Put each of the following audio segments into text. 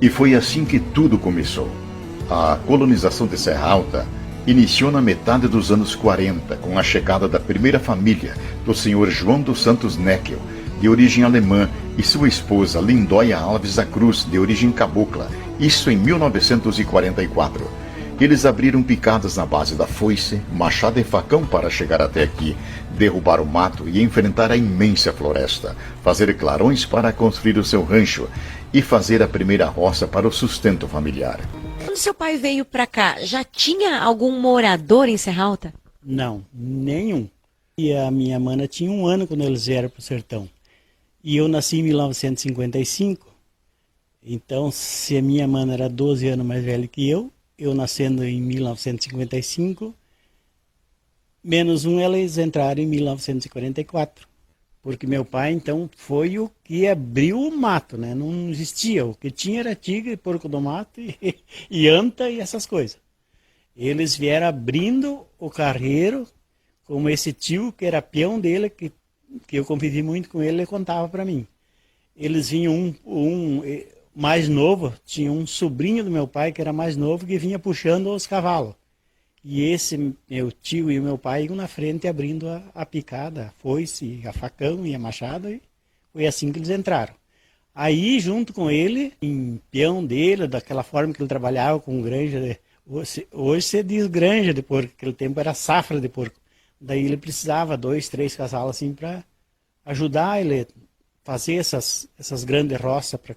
E foi assim que tudo começou. A colonização de Serra Alta iniciou na metade dos anos 40, com a chegada da primeira família do senhor João dos Santos Neckel, de origem alemã, e sua esposa Lindóia Alves da Cruz, de origem cabocla, isso em 1944. Eles abriram picadas na base da foice, machado e facão para chegar até aqui, derrubar o mato e enfrentar a imensa floresta, fazer clarões para construir o seu rancho e fazer a primeira roça para o sustento familiar. Quando seu pai veio para cá, já tinha algum morador em Serra Alta? Não, nenhum. E a minha mana tinha 1 ano quando eles vieram para o sertão. E eu nasci em 1955, então se a minha mana era 12 anos mais velha que eu nascendo em 1955, menos 1 eles entraram em 1944. Porque meu pai, então, foi o que abriu o mato, né? Não existia. O que tinha era tigre, porco do mato e anta e essas coisas. Eles vieram abrindo o carreiro, como esse tio, que era peão dele, que eu convivi muito com ele contava para mim. Eles vinham um mais novo, tinha um sobrinho do meu pai, que era mais novo, que vinha puxando os cavalos. E esse meu tio e o meu pai iam na frente abrindo a picada, a foice, a facão e a machado, e foi assim que eles entraram. Aí, junto com ele, em peão dele, daquela forma que ele trabalhava com granja, hoje se diz granja de porco, naquele tempo era safra de porco. Daí ele precisava 2, 3 casalos assim para ajudar ele a fazer essas grandes roças para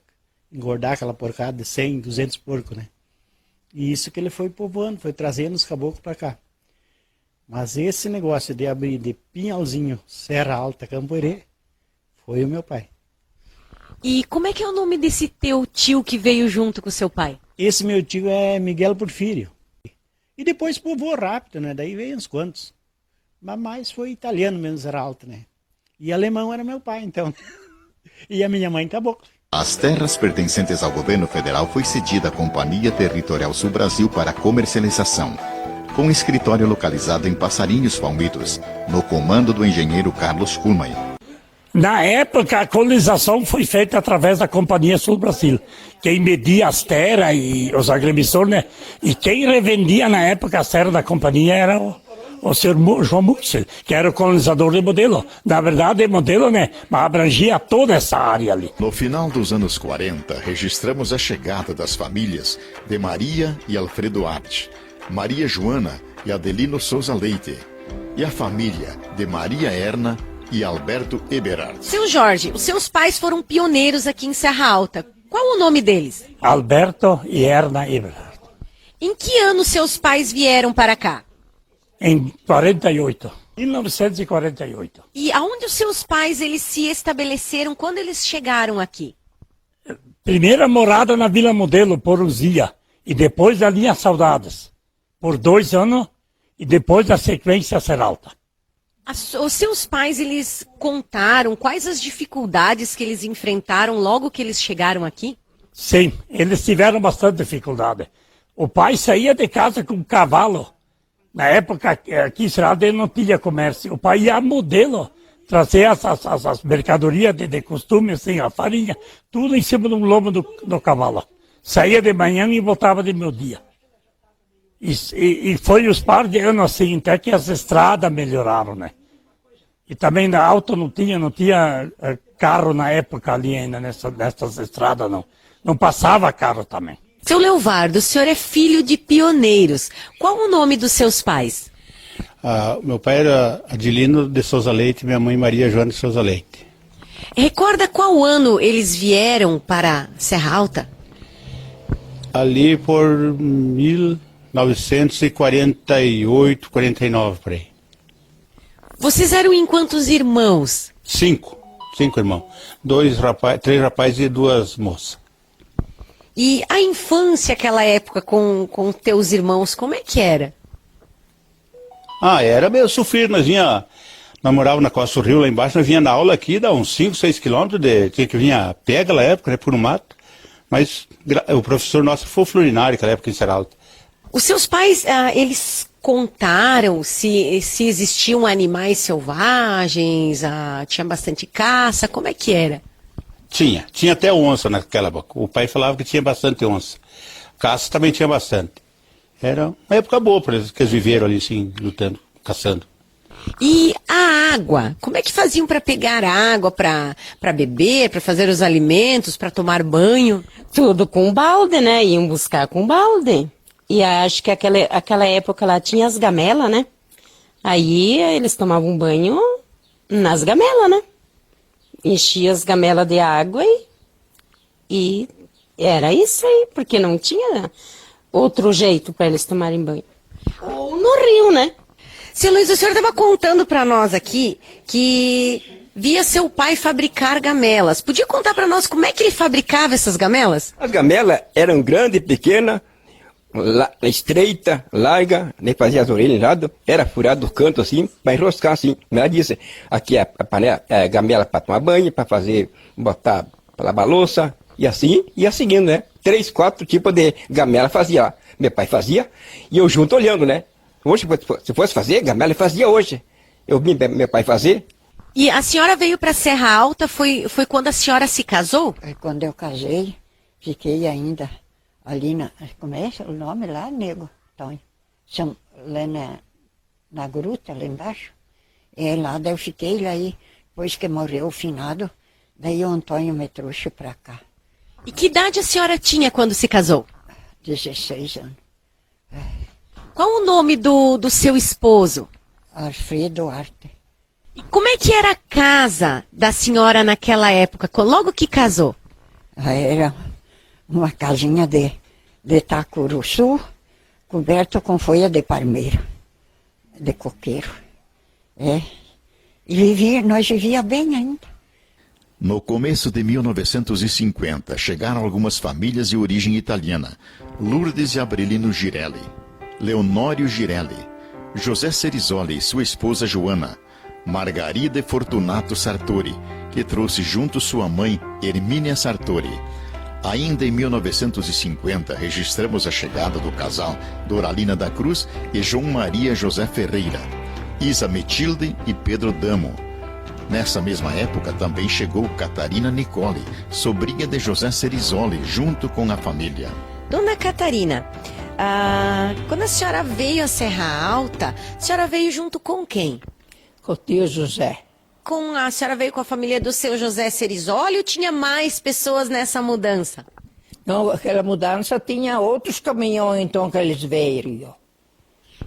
engordar aquela porcada de 100, 200 porcos, né? E isso que ele foi povoando, foi trazendo os caboclos para cá. Mas esse negócio de abrir de Pinhalzinho, Serra Alta, Campoerê, foi o meu pai. E como é que é o nome desse teu tio que veio junto com seu pai? Esse meu tio é Miguel Porfírio. E depois povoou rápido, né? Daí veio uns quantos. Mas mais foi italiano mesmo, Serra Alta, né? E alemão era meu pai, então. E a minha mãe cabocla. As terras pertencentes ao governo federal foi cedida à Companhia Territorial Sul Brasil para comercialização, com escritório localizado em Passarinhos Palmitos, no comando do engenheiro Carlos Kuhlmann. Na época, a colonização foi feita através da Companhia Sul Brasil. Quem media as terras e os agrimensores, né? E quem revendia na época as terras da companhia era o senhor João Murcel, que era o colonizador de Modelo. Na verdade, Modelo, né, abrangia toda essa área ali. No final dos anos 40, registramos a chegada das famílias de Maria e Alfredo Arte, Maria Joana e Adelino Souza Leite, e a família de Maria Erna e Alberto Eberhard. Seu Jorge, os seus pais foram pioneiros aqui em Serra Alta. Qual o nome deles? Alberto e Erna Eberhard. Em que ano seus pais vieram para cá? Em 48. 1948. E aonde os seus pais eles se estabeleceram quando eles chegaram aqui? Primeira morada na Vila Modelo, por Uzia, e depois da linha Saudades, por 2 anos, e depois da sequência Serra Alta. Os seus pais, eles contaram quais as dificuldades que eles enfrentaram logo que eles chegaram aqui? Sim, eles tiveram bastante dificuldade. O pai saía de casa com um cavalo. Na época, aqui em Serra Alta, ele não tinha comércio. O pai ia a Modelo, trazer as mercadorias de costume, assim, a farinha, tudo em cima do lombo do cavalo. Saía de manhã e voltava de meio-dia. E foi os par de anos assim, até que as estradas melhoraram, né? E também na Alta não tinha carro na época ali ainda, nessas estradas, não. Não passava carro também. Seu Leovardo, o senhor é filho de pioneiros. Qual o nome dos seus pais? Meu pai era Adelino de Souza Leite, minha mãe Maria Joana de Souza Leite. Recorda qual ano eles vieram para Serra Alta? Ali por 1948, 49, por aí. Vocês eram em quantos irmãos? 5 irmãos. 3 rapazes e 2 moças. E a infância, aquela época, com teus irmãos, como é que era? Era meio sofrido, nós morávamos na Costa do Rio, lá embaixo, nós vinha na aula aqui, dá uns 5, 6 quilômetros, tinha que vir a pé naquela época, né, por um mato, mas o professor nosso foi o Florinário, naquela época em Serra Alta. Os seus pais, eles contaram se existiam animais selvagens, tinha bastante caça, como é que era? Tinha até onça naquela época. O pai falava que tinha bastante onça. Caça também tinha bastante. Era uma época boa para eles, que eles viveram ali, assim, lutando, caçando. E a água? Como é que faziam para pegar água, para beber, para fazer os alimentos, para tomar banho? Tudo com balde, né? Iam buscar com balde. E acho que aquela época lá tinha as gamelas, né? Aí eles tomavam banho nas gamelas, né? Enchia as gamelas de água e era isso aí, porque não tinha outro jeito para eles tomarem banho. Ou no rio, né? Seu Luiz, o senhor estava contando para nós aqui que via seu pai fabricar gamelas. Podia contar para nós como é que ele fabricava essas gamelas? As gamelas eram grandes, pequenas, estreita, larga, nem fazia as orelhas, nada. Era furado o canto assim, para enroscar assim. Ela disse, aqui é a panela, é gamela para tomar banho, para fazer, botar, para lavar louça, e assim, ia seguindo, né? 3, 4 tipos de gamela fazia lá. Meu pai fazia, e eu junto olhando, né? Hoje, se fosse fazer, gamela ele fazia hoje. Eu vi meu pai fazer. E a senhora veio para Serra Alta, foi quando a senhora se casou? Quando eu casei, fiquei ainda ali como é o nome lá, nego, Tonho? Lá na gruta, lá embaixo. É lá, daí eu fiquei lá aí, depois que morreu o finado, daí o Antônio me trouxe para cá. E que idade a senhora tinha quando se casou? 16 anos. Qual o nome do seu esposo? Alfredo Arte. E como é que era a casa da senhora naquela época, logo que casou? Era uma casinha de tacuruçu, coberto com folha de palmeira, de coqueiro. E nós vivíamos bem ainda. No começo de 1950, chegaram algumas famílias de origem italiana. Lourdes e Abrelino Girelli, Leonório Girelli, José Cerisoli e sua esposa Joana, Margarida e Fortunato Sartori, que trouxe junto sua mãe, Hermínia Sartori. Ainda em 1950, registramos a chegada do casal Doralina da Cruz e João Maria José Ferreira, Isa Metilde e Pedro Damo. Nessa mesma época também chegou Catarina Nicole, sobrinha de José Cerisoli, junto com a família. Dona Catarina, quando a senhora veio à Serra Alta, a senhora veio junto com quem? Com o tio José. A senhora veio com a família do seu José Cerisoli ou tinha mais pessoas nessa mudança? Não, aquela mudança tinha outros caminhões, então, que eles veio.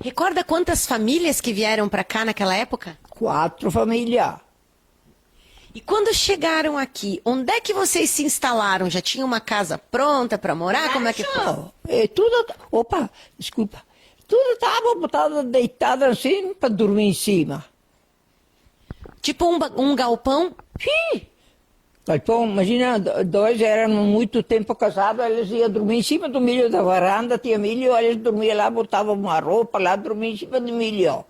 Recorda quantas famílias que vieram para cá naquela época? 4 famílias. E quando chegaram aqui, onde é que vocês se instalaram? Já tinha uma casa pronta para morar? Como é que foi? Tudo estava botado, deitado assim, para dormir em cima. Tipo um galpão? Sim. Galpão, imagina, 2 eram muito tempo casados, eles iam dormir em cima do milho da varanda, tinha milho, eles dormiam lá, botavam uma roupa lá, dormiam em cima do milho.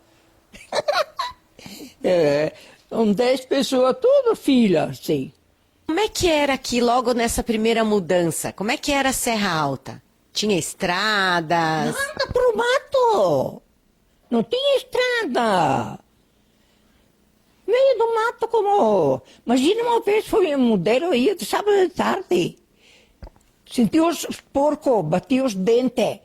São 10 pessoas, tudo filha, assim. Como é que era aqui logo nessa primeira mudança? Como é que era a Serra Alta? Tinha estradas? Nada pro mato. Não tinha estrada. Meio do mato como... Imagina uma vez foi um modelo, ia de sábado de tarde. Senti os porcos, bati os dentes.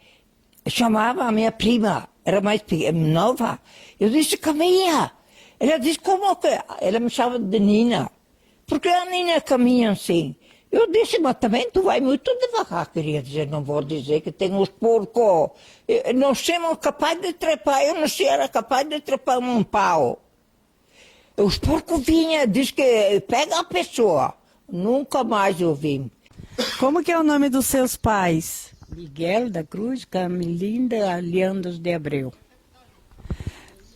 Chamava a minha prima, era mais nova. Eu disse, caminha. Ela disse, como que... Ela me chamava de Nina. Porque a Nina caminha assim. Eu disse, mas também tu vai muito devagar, queria dizer. Não vou dizer que tem os porcos. Nós somos capazes de trepar. Eu não sei, era capaz de trepar um pau. Os porcos vinham, diz que pega a pessoa. Nunca mais eu vi. Como que é o nome dos seus pais? Miguel da Cruz, Camilinda Leandros de Abreu.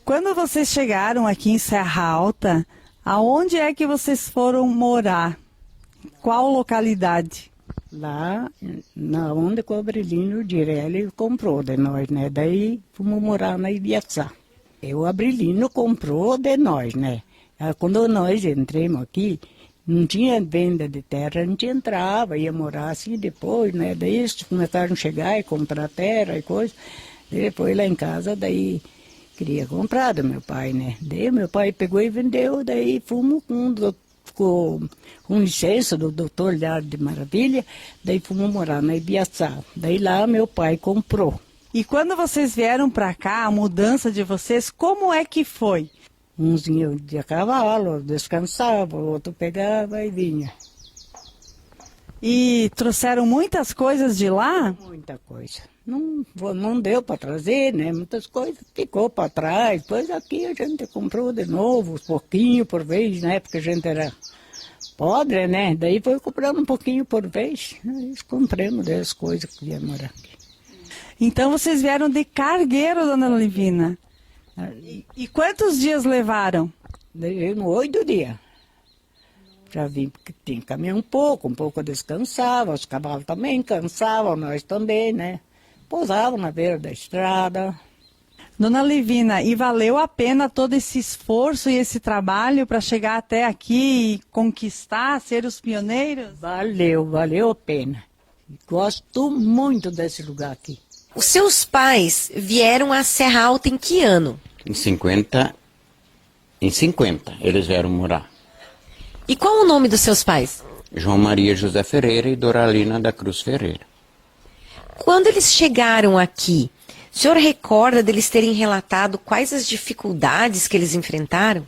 Quando vocês chegaram aqui em Serra Alta, aonde é que vocês foram morar? Qual localidade? Lá, na onde que o Abrelino Girelli comprou de nós, né? Daí fomos morar na Ibiaçá. E o Abrelino comprou de nós, né? Quando nós entramos aqui, não tinha venda de terra, a gente entrava, ia morar assim depois, né? Daí eles começaram a chegar e comprar terra e coisa. Depois lá em casa, daí queria comprar do meu pai, né? Daí meu pai pegou e vendeu, daí fomos com licença do doutor lá de Maravilha, daí fomos morar na Ibiaçá. Daí lá meu pai comprou. E quando vocês vieram para cá, a mudança de vocês, como é que foi? Uns iam de cavalo, descansavam, o outro pegava e vinha. E trouxeram muitas coisas de lá? Muita coisa. Não deu para trazer, né? Muitas coisas ficou para trás. Depois aqui a gente comprou de novo, pouquinho por vez, né? Porque a gente era pobre, né? Daí foi comprando um pouquinho por vez. Nós compramos das coisas que ia morar aqui. Então vocês vieram de cargueiro, dona Livina. E quantos dias levaram? Daí no 8 dias. Já vim porque tinha que caminhar um pouco descansava, os cavalos também cansavam, nós também, né? Pousavam na beira da estrada. Dona Livina, e valeu a pena todo esse esforço e esse trabalho para chegar até aqui e conquistar, ser os pioneiros? Valeu a pena. Gosto muito desse lugar aqui. Os seus pais vieram à Serra Alta em que ano? Em 50 eles vieram morar. E qual o nome dos seus pais? João Maria José Ferreira e Doralina da Cruz Ferreira. Quando eles chegaram aqui, o senhor recorda deles terem relatado quais as dificuldades que eles enfrentaram?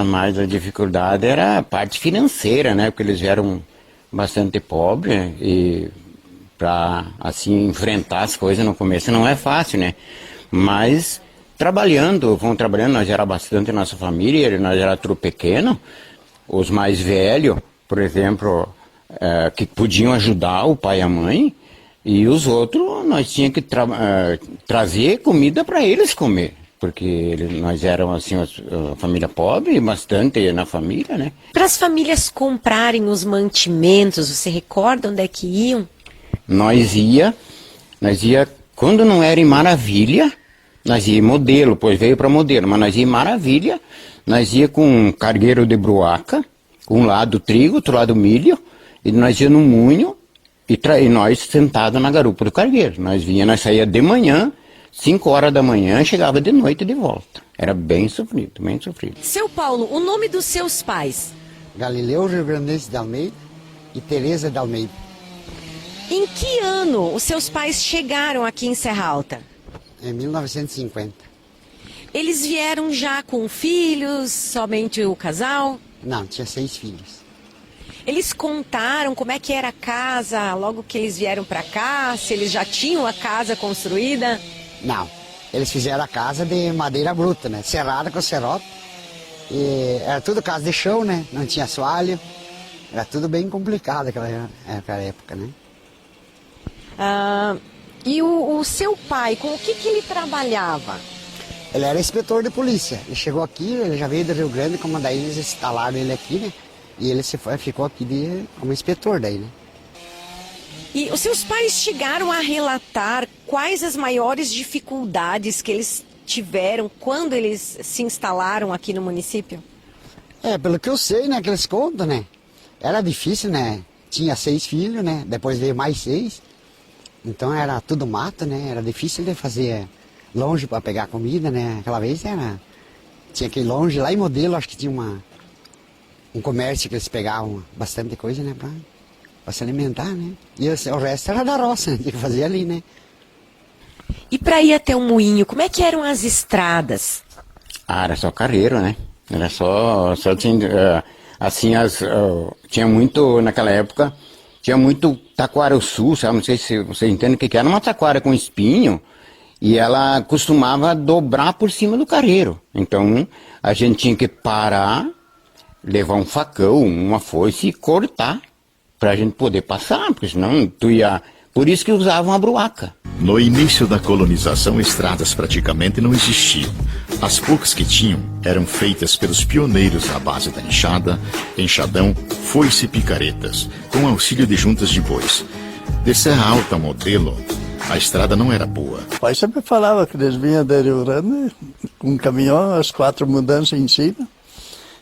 Mas a dificuldade era a parte financeira, né? Porque eles vieram bastante pobres e para assim enfrentar as coisas no começo não é fácil, né? Mas vão trabalhando, nós era bastante nossa família, nós era tudo pequeno, os mais velhos, por exemplo, que podiam ajudar o pai e a mãe, e os outros nós tínhamos que trazer comida para eles comer, porque nós éramos assim uma família pobre, bastante na família, né? Para as famílias comprarem os mantimentos, você recorda onde é que iam? Nós ia quando não era em Maravilha, nós ia em Modelo, depois veio para Modelo, mas nós ia em Maravilha, nós ia com um cargueiro de bruaca, um lado trigo, outro lado milho, e nós ia no munho, e nós sentados na garupa do cargueiro. Nós saía de manhã, 5 horas da manhã, chegava de noite de volta. Era bem sofrido, bem sofrido. Seu Paulo, o nome dos seus pais? Galileu Rio-Grandense de Almeida e Tereza de Almeida. Em que ano os seus pais chegaram aqui em Serra Alta? Em 1950. Eles vieram já com filhos, somente o casal? Não, tinha 6 filhos. Eles contaram como é que era a casa logo que eles vieram para cá, se eles já tinham a casa construída? Não, eles fizeram a casa de madeira bruta, né? Serrada com serrote. E era tudo casa de chão, né? Não tinha assoalho. Era tudo bem complicado naquela época, né? E o seu pai, com o que ele trabalhava? Ele era inspetor de polícia. Ele chegou aqui, ele já veio do Rio Grande, como daí eles instalaram ele aqui, né? E ele ficou aqui como inspetor daí, né? E os seus pais chegaram a relatar quais as maiores dificuldades que eles tiveram quando eles se instalaram aqui no município? Pelo que eu sei, né, que eles contam, né? Era difícil, né? Tinha 6 filhos, né? Depois veio mais 6. Então era tudo mato, né? Era difícil de fazer longe para pegar comida, né? Aquela vez tinha que ir longe, lá em Modelo, acho que tinha um comércio que eles pegavam bastante coisa, né? Para se alimentar, né? E o resto era da roça, né? Tinha que fazer ali, né? E para ir até o moinho, como é que eram as estradas? Era só carreiro, né? Era só tinha, assim, tinha muito, naquela época, tinha muito taquara-sul, sabe? Não sei se você entende o que era, uma taquara com espinho, e ela costumava dobrar por cima do carreiro. Então, a gente tinha que parar, levar um facão, uma foice e cortar, para a gente poder passar, porque senão tu ia... Por isso que usavam a bruaca. No início da colonização, estradas praticamente não existiam. As poucas que tinham eram feitas pelos pioneiros à base da enxada, enxadão, foice e picaretas, com auxílio de juntas de bois. De Serra Alta a Modelo, a estrada não era boa. O pai sempre falava que eles vinham de Rio Grande, com um caminhão, as 4 mudanças em cima,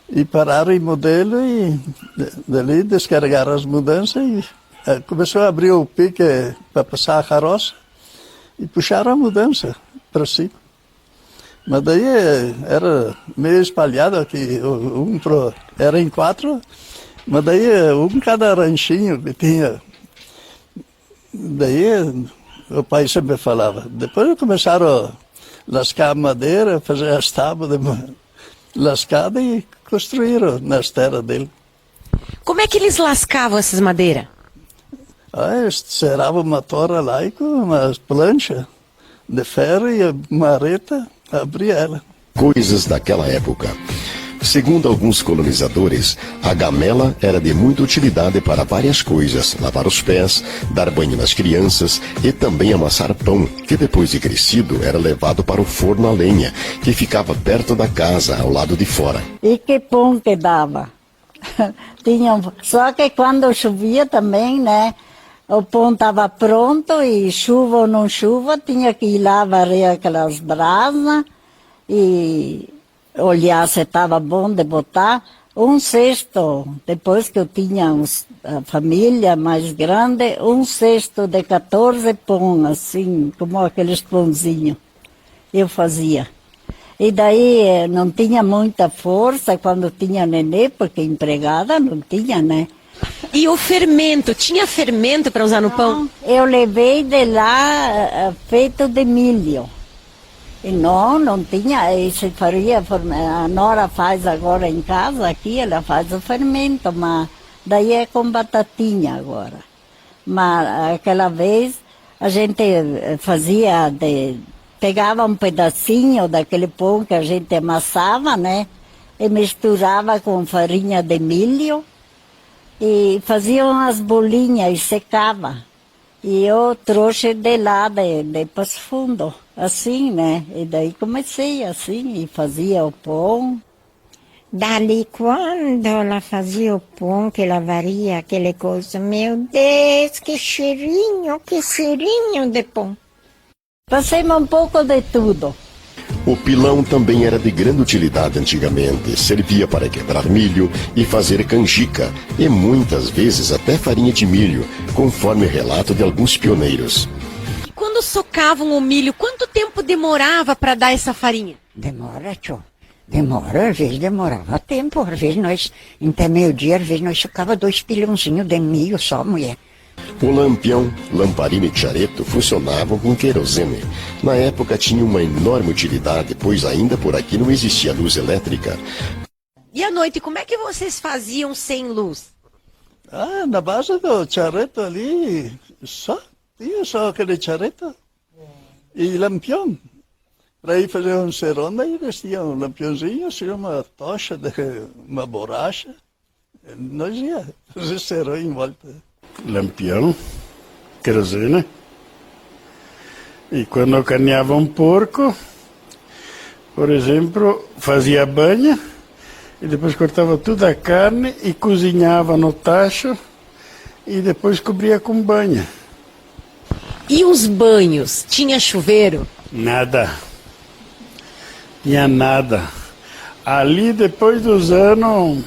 e pararam em Modelo e dali descarregaram as mudanças e começou a abrir o pique para passar a carroça e puxaram a mudança para cima. Mas daí era meio espalhado aqui, era em 4, mas daí cada ranchinho que tinha. Daí o pai sempre falava. Depois começaram a lascar madeira, fazer as tábuas lascadas e construíram nas terras dele. Como é que eles lascavam essas madeiras? Eles ceravam uma tora lá e com umas planchas de ferro e a marreta abria ela. Coisas daquela época. Segundo alguns colonizadores, a gamela era de muita utilidade para várias coisas: lavar os pés, dar banho nas crianças e também amassar pão, que depois de crescido era levado para o forno a lenha, que ficava perto da casa, ao lado de fora. E que pão que dava. Só que quando chovia também, né? O pão estava pronto e chuva ou não chuva, tinha que ir lá varrer aquelas brasas e olhar se estava bom de botar. Um cesto, depois que eu tinha a família mais grande, um cesto de 14 pão, assim, como aqueles pãozinhos, eu fazia. E daí não tinha muita força quando tinha nenê, porque empregada não tinha, né? E o fermento? Tinha fermento para usar no pão? Eu levei de lá feito de milho. E não tinha, se faria, a Nora faz agora em casa, aqui ela faz o fermento, mas daí é com batatinha agora. Mas aquela vez a gente pegava um pedacinho daquele pão que a gente amassava, né? E misturava com farinha de milho e fazia umas bolinhas e secava. E eu trouxe de lá, de Passo Fundo, assim, né? E daí comecei assim, e fazia o pão. Dali quando ela fazia o pão, que ela varia aquele coisa, meu Deus, que cheirinho de pão. Passemos um pouco de tudo. O pilão também era de grande utilidade antigamente. Servia para quebrar milho e fazer canjica, e muitas vezes até farinha de milho, conforme o relato de alguns pioneiros. E quando socavam o milho, quanto tempo demorava para dar essa farinha? Demora, tio. Demora, às vezes demorava tempo. Às vezes nós, até meio-dia, às vezes nós socava 2 pilãozinhos de milho só, mulher. O lampião, lamparina e chareto funcionavam com querosene. Na época tinha uma enorme utilidade, pois ainda por aqui não existia luz elétrica. E à noite, como é que vocês faziam sem luz? Na base do chareto ali, tinha só aquele chareto e lampião. Para ir fazer um ceronda, eles tinham um lampiãozinho, tinha uma tocha, uma borracha. Nós ia fazer cerol em volta. Lampião, querosene. E quando eu carneava um porco, por exemplo, fazia banha e depois cortava toda a carne e cozinhava no tacho e depois cobria com banha. E os banhos? Tinha chuveiro? Nada. Tinha nada. Ali, depois dos anos,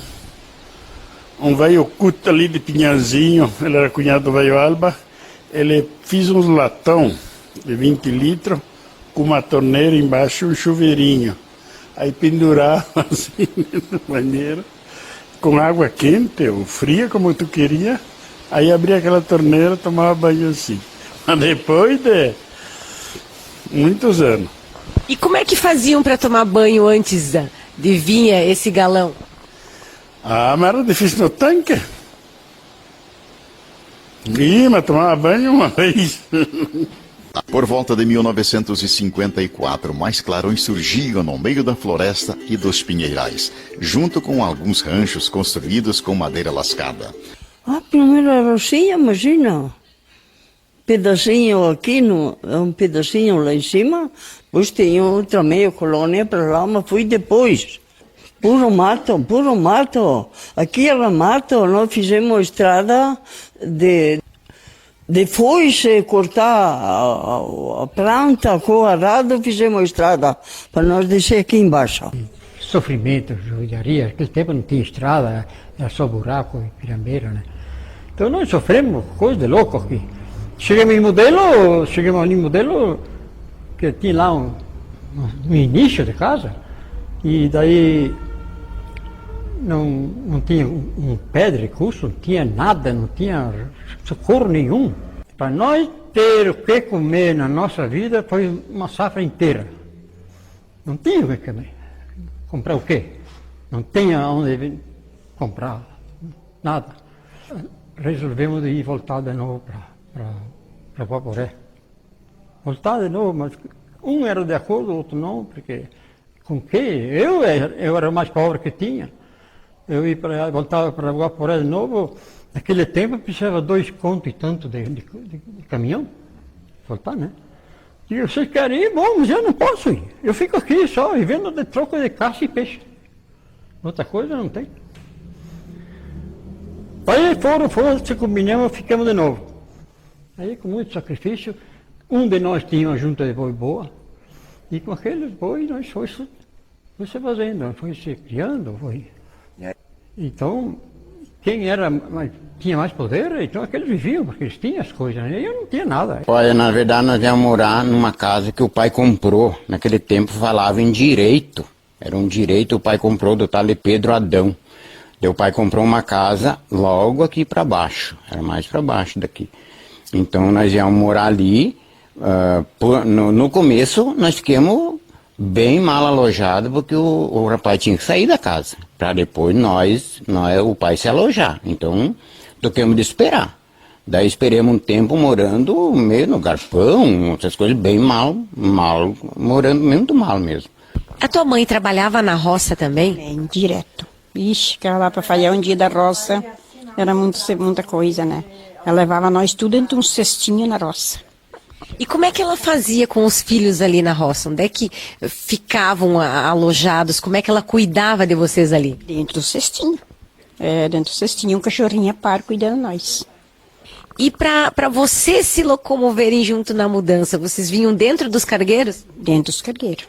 um velho culto ali de Pinhazinho, ele era cunhado do velho Alba, ele fez uns latão de 20 litros, com uma torneira embaixo e um chuveirinho. Aí pendurava assim no banheiro, com água quente ou fria, como tu queria, aí abria aquela torneira, tomava banho assim. Mas depois de muitos anos. E como é que faziam para tomar banho antes de vir esse galão? Mas era difícil no tanque. Mas tomava banho uma vez. Por volta de 1954, mais clarões surgiam no meio da floresta e dos pinheirais, junto com alguns ranchos construídos com madeira lascada. Primeiro era assim, imagina. Pedacinho aqui, um pedacinho lá em cima, depois tinha outra meia colônia para lá, mas foi depois. Puro mato. Aqui era mato, nós fizemos estrada de foice, cortar a planta com o arado, fizemos estrada para nós descer aqui embaixo. Sofrimento, judiaria, naquele tempo não tinha estrada, era só buraco e pirambeira, né? Então nós sofremos coisa de louco aqui. Chegamos ali em modelo, que tinha lá no início de casa, e daí não tinha um pé de recurso, não tinha nada, não tinha socorro nenhum. Para nós ter o que comer na nossa vida foi uma safra inteira. Não tinha o que comer. Comprar o quê? Não tinha onde comprar nada. Resolvemos ir voltar de novo para Guaporé. Voltar de novo, mas um era de acordo, o outro não, porque com que? Eu era o mais pobre que tinha. Eu voltava para Guaporé de novo, naquele tempo precisava 2 contos e tanto de caminhão. Voltar, né? E vocês querem ir? Bom, mas eu não posso ir. Eu fico aqui só, vivendo de troco de caça e peixe. Outra coisa não tem. Aí foram, se combinamos, ficamos de novo. Aí, com muito sacrifício, um de nós tinha uma junta de boi boa, e com aqueles boi nós foi se fazendo, foi se criando, foi. Então, quem tinha mais poder, então aqueles viviam, porque eles tinham as coisas, né? Eu não tinha nada. Olha, na verdade nós íamos morar numa casa que o pai comprou, naquele tempo falava em direito, era um direito, o pai comprou do tal de Pedro Adão. O pai comprou uma casa logo aqui para baixo, era mais para baixo daqui. Então nós íamos morar ali, no começo nós ficamos bem mal alojados, porque o rapaz tinha que sair da casa, para depois o pai se alojar. Então tocamos de esperar. Daí esperamos um tempo morando meio no garpão, essas coisas bem mal, morando muito mal mesmo. A tua mãe trabalhava na roça também? Bem, direto. Ixi, ficava lá para fazer um dia da roça, era muita coisa, né? Ela levava nós tudo dentro de um cestinho na roça. E como é que ela fazia com os filhos ali na roça? Onde é que ficavam alojados? Como é que ela cuidava de vocês ali? Dentro do cestinho. Dentro do cestinho, um cachorrinho a par cuidando de nós. E para vocês se locomoverem junto na mudança, vocês vinham dentro dos cargueiros? Dentro dos cargueiros.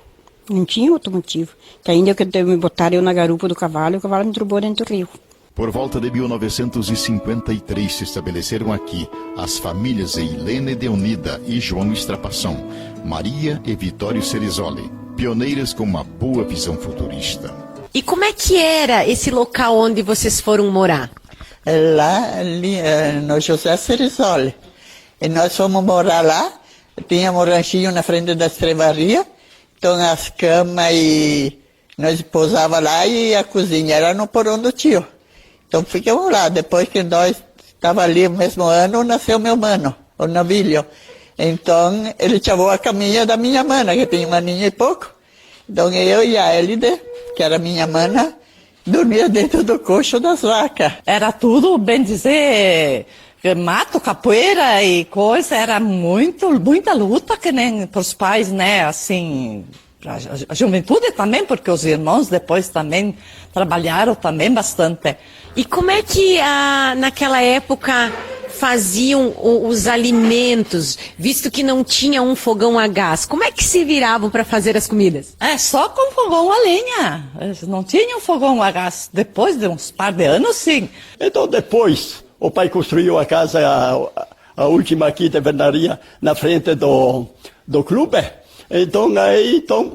Não tinha outro motivo. Que ainda que me botaram eu na garupa do cavalo, e o cavalo me trubou dentro do rio. Por volta de 1953 se estabeleceram aqui as famílias Eilene de Unida e João Estrapação, Maria e Vitório Cerizoli, pioneiras com uma boa visão futurista. E como é que era esse local onde vocês foram morar? Lá ali, no José Cerizoli. E nós fomos morar lá, tínhamos um ranchinho na frente da estrebaria, então as camas e nós pousava lá e a cozinha era no porão do tio. Então ficamos lá, depois que nós estava ali no mesmo ano, nasceu meu mano, o novilho. Então ele chamou a caminha da minha mana, que tinha 1 aninho e pouco. Então eu e a Elide, que era minha mana, dormia dentro do coxo das vacas. Era tudo, bem dizer, mato, capoeira e coisa, era muita luta que nem pros pais, né, assim, a juventude também, porque os irmãos depois também trabalharam também bastante. E como é que naquela época faziam os alimentos, visto que não tinha um fogão a gás? Como é que se viravam para fazer as comidas? Só com fogão a lenha, não tinha um fogão a gás. Depois de uns par de anos, sim. Então depois o pai construiu a casa, a última aqui de Vernaria, na frente do clube. Então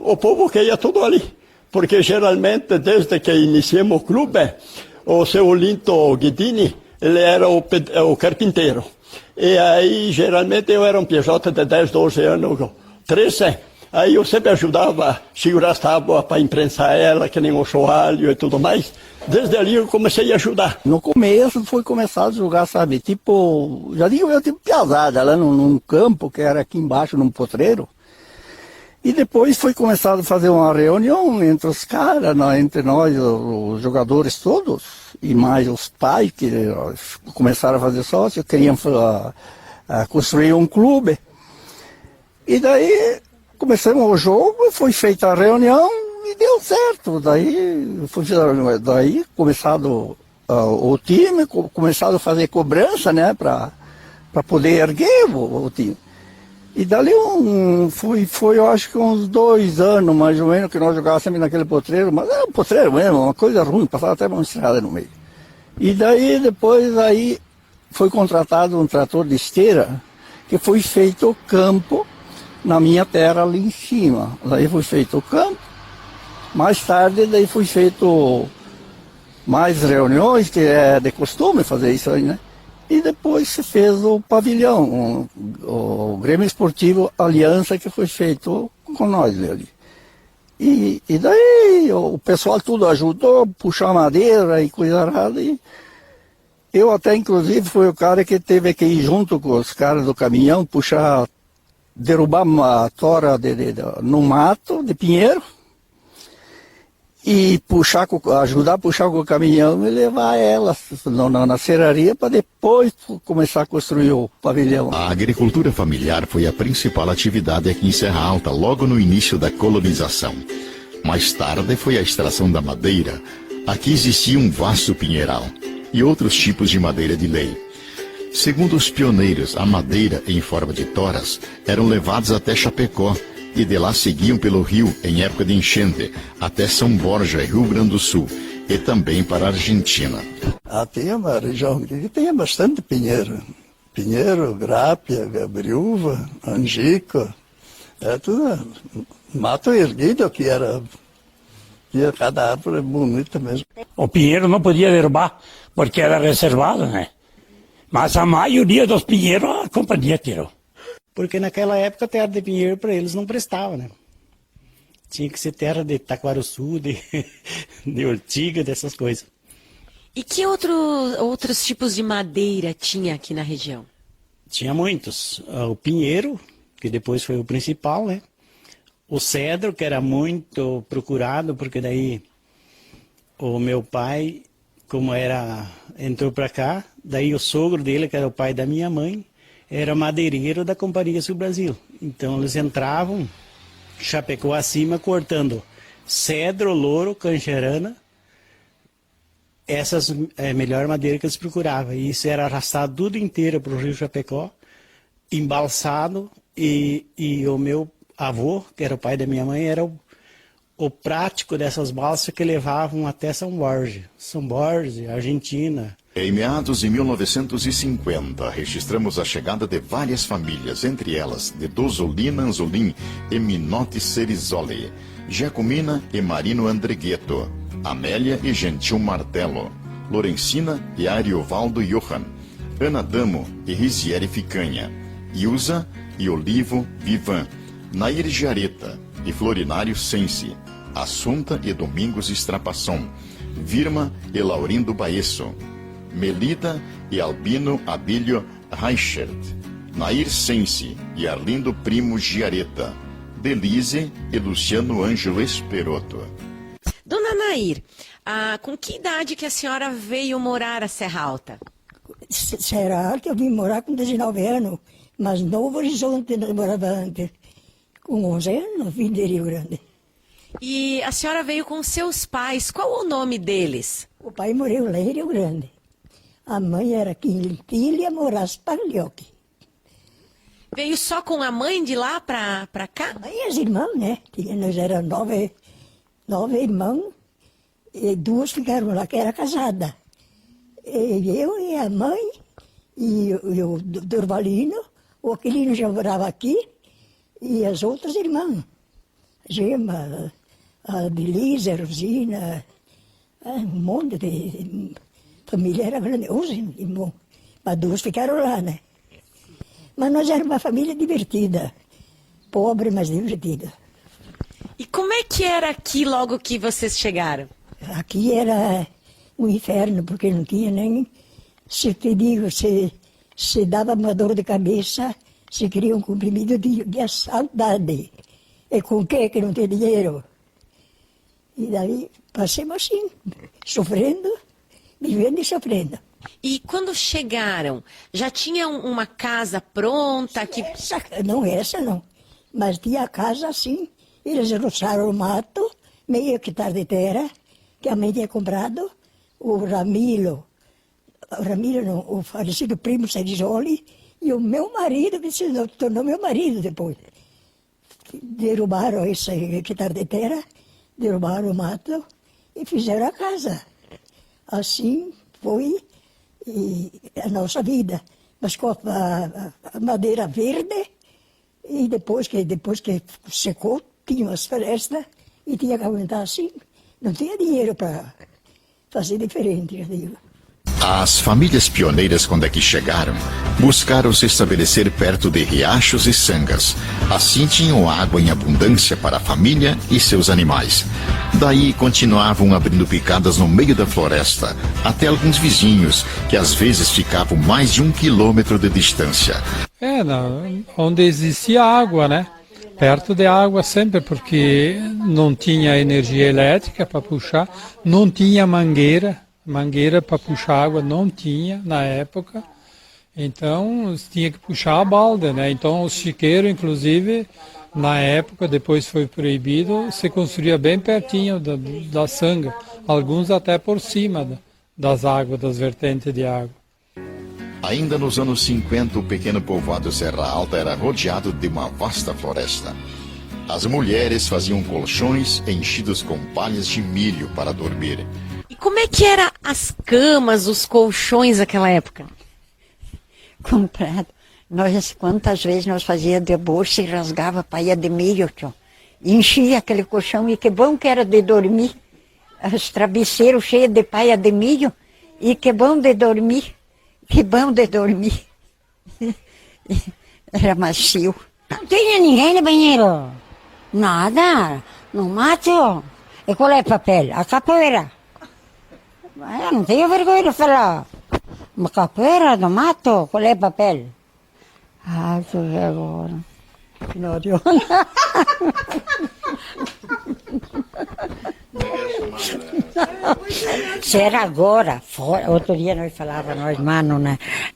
o povo queria tudo ali. Porque geralmente, desde que iniciamos o clube, o seu Olinto Guidini, ele era o carpinteiro. E aí, geralmente, eu era um PJ de 10, 12 anos, 13. Aí eu sempre ajudava a segurar as tábuas para imprensar ela, que nem o soalho e tudo mais. Desde ali eu comecei a ajudar. No começo foi começado a jogar, sabe, tipo, já digo eu, tipo piazada, lá num campo que era aqui embaixo, num potreiro. E depois foi começado a fazer uma reunião entre os caras, entre nós, os jogadores todos, e mais os pais que começaram a fazer sócio, queriam construir um clube. E daí começamos o jogo, foi feita a reunião e deu certo. Daí começado o time, começado a fazer cobrança, né, para poder erguer o time. E dali foi eu acho que uns 2 anos mais ou menos que nós jogávamos sempre naquele potreiro, mas era um potreiro mesmo, uma coisa ruim, passava até uma estrada no meio. E daí depois aí foi contratado um trator de esteira, que foi feito o campo na minha terra ali em cima. Daí foi feito o campo. Mais tarde, daí foi feito mais reuniões, que é de costume fazer isso aí, né? E depois se fez o pavilhão, o Grêmio Esportivo Aliança, que foi feito com nós ali. E daí o pessoal tudo ajudou, puxar madeira e coisa rara. E eu até, inclusive, fui o cara que teve que ir junto com os caras do caminhão, puxar, derrubar uma tora no mato de pinheiro e ajudar a puxar com o caminhão e levar ela na serraria para depois começar a construir o pavilhão. A agricultura familiar foi a principal atividade aqui em Serra Alta logo no início da colonização. Mais tarde foi a extração da madeira. Aqui existia um vasto pinheiral e outros tipos de madeira de lei. Segundo os pioneiros, a madeira em forma de toras eram levadas até Chapecó e de lá seguiam pelo rio em época de enchente até São Borja, Rio Grande do Sul, e também para a Argentina. Tem uma região que tem bastante pinheiro. Pinheiro, grápia, gabriúva, angico, é tudo mato erguido que era. E cada árvore é bonita mesmo. O pinheiro não podia derrubar porque era reservado, né? Mas a maioria dos pinheiros a companhia tirou. Porque naquela época a terra de pinheiro para eles não prestava, né? Tinha que ser terra de taquaruçu, de ortiga, dessas coisas. E que outros tipos de madeira tinha aqui na região? Tinha muitos. O pinheiro, que depois foi o principal, né? O cedro, que era muito procurado, porque daí o meu pai, entrou para cá, daí o sogro dele, que era o pai da minha mãe, era madeireiro da Companhia Sul Brasil. Então eles entravam, Chapecó acima, cortando cedro, louro, cancherana, essas é a melhor madeira que eles procuravam. E isso era arrastado tudo inteiro para o Rio Chapecó, embalsado, e o meu avô, que era o pai da minha mãe, era o prático dessas balsas que levavam até São Borja, Argentina. Em meados de 1950, registramos a chegada de várias famílias, entre elas de Dozolina Anzolim e Minotti Cerizoli, Giacomina e Marino Andreghetto, Amélia e Gentil Martello, Lorencina e Ariovaldo Johan, Ana Damo e Risiere Ficanha, Ilza e Olivo Vivan, Nair Giareta e Florinário Sensi, Assunta e Domingos Estrapasson, Virma e Laurindo Baesso, Melida e Albino Abílio Reichert, Nair Sensi e Arlindo Primo Giareta, Belize e Luciano Ângelo Esperotto. Dona Nair, com que idade que a senhora veio morar a Serra Alta? Serra Alta eu vim morar com 19 anos, mas Novo Horizonte eu morava antes. Com 11 anos vim de Rio Grande. E a senhora veio com seus pais, qual o nome deles? O pai morreu lá em Rio Grande. A mãe era Quintília Moraes Pagliocchi. Veio só com a mãe de lá pra cá? E as irmãs, né? Nós éramos 9 irmãos, e 2 ficaram lá, que era casada. E eu e a mãe, e o Durvalino, o Aquilino já morava aqui, e as outras irmãs. Gema, a Belisa, a Rosina, um monte de família, era grande, 11 irmãos, mas 2 ficaram lá, né? Mas nós éramos uma família divertida, pobre, mas divertida. E como é que era aqui logo que vocês chegaram? Aqui era um inferno, porque não tinha nem, se te digo, se dava uma dor de cabeça, se queria um comprimido de saudade. E com que não tem dinheiro? E daí passamos assim, sofrendo, vivendo e sofrendo. E quando chegaram, já tinham uma casa pronta? Essa não, mas tinha a casa assim, eles roçaram o mato, meio hectare de terra, que a mãe tinha comprado, o Ramiro não, o falecido primo Cerizoli, e o meu marido, que se tornou meu marido depois. Derrubaram esse hectare de terra, derrubaram o mato e fizeram a casa. Assim foi a nossa vida. Mas com a madeira verde E depois que secou, tinha umas florestas e tinha que aguentar assim. Não tinha dinheiro para fazer diferente, eu digo. As famílias pioneiras, quando aqui chegaram, buscaram se estabelecer perto de riachos e sangas. Assim tinham água em abundância para a família e seus animais. Daí continuavam abrindo picadas no meio da floresta, até alguns vizinhos, que às vezes ficavam mais de 1 quilômetro de distância. Onde existia água, né? Perto de água sempre, porque não tinha energia elétrica para puxar, não tinha mangueira para puxar água não tinha na época, então tinha que puxar a balda, né? Então o chiqueiro, inclusive, na época, depois foi proibido, se construía bem pertinho da sanga, alguns até por cima das águas, das vertentes de água. Ainda nos anos 50, o pequeno povoado Serra Alta era rodeado de uma vasta floresta. As mulheres faziam colchões enchidos com palhas de milho para dormir. E como é que eram as camas, os colchões naquela época? Comprado. Nós, quantas vezes nós fazíamos de bolsa e rasgava paia de milho, tio. E enchia aquele colchão e que bom que era de dormir. Os travesseiros cheios de paia de milho e que bom de dormir. Que bom de dormir. Era macio. Não tinha ninguém no banheiro. Nada. No mato. E qual é o papel? A capoeira. Eu não tenho vergonha de falar. Uma capoeira no mato, qual é o papel? Ah, que agora. Não adianta. Se era agora, outro dia nós falávamos,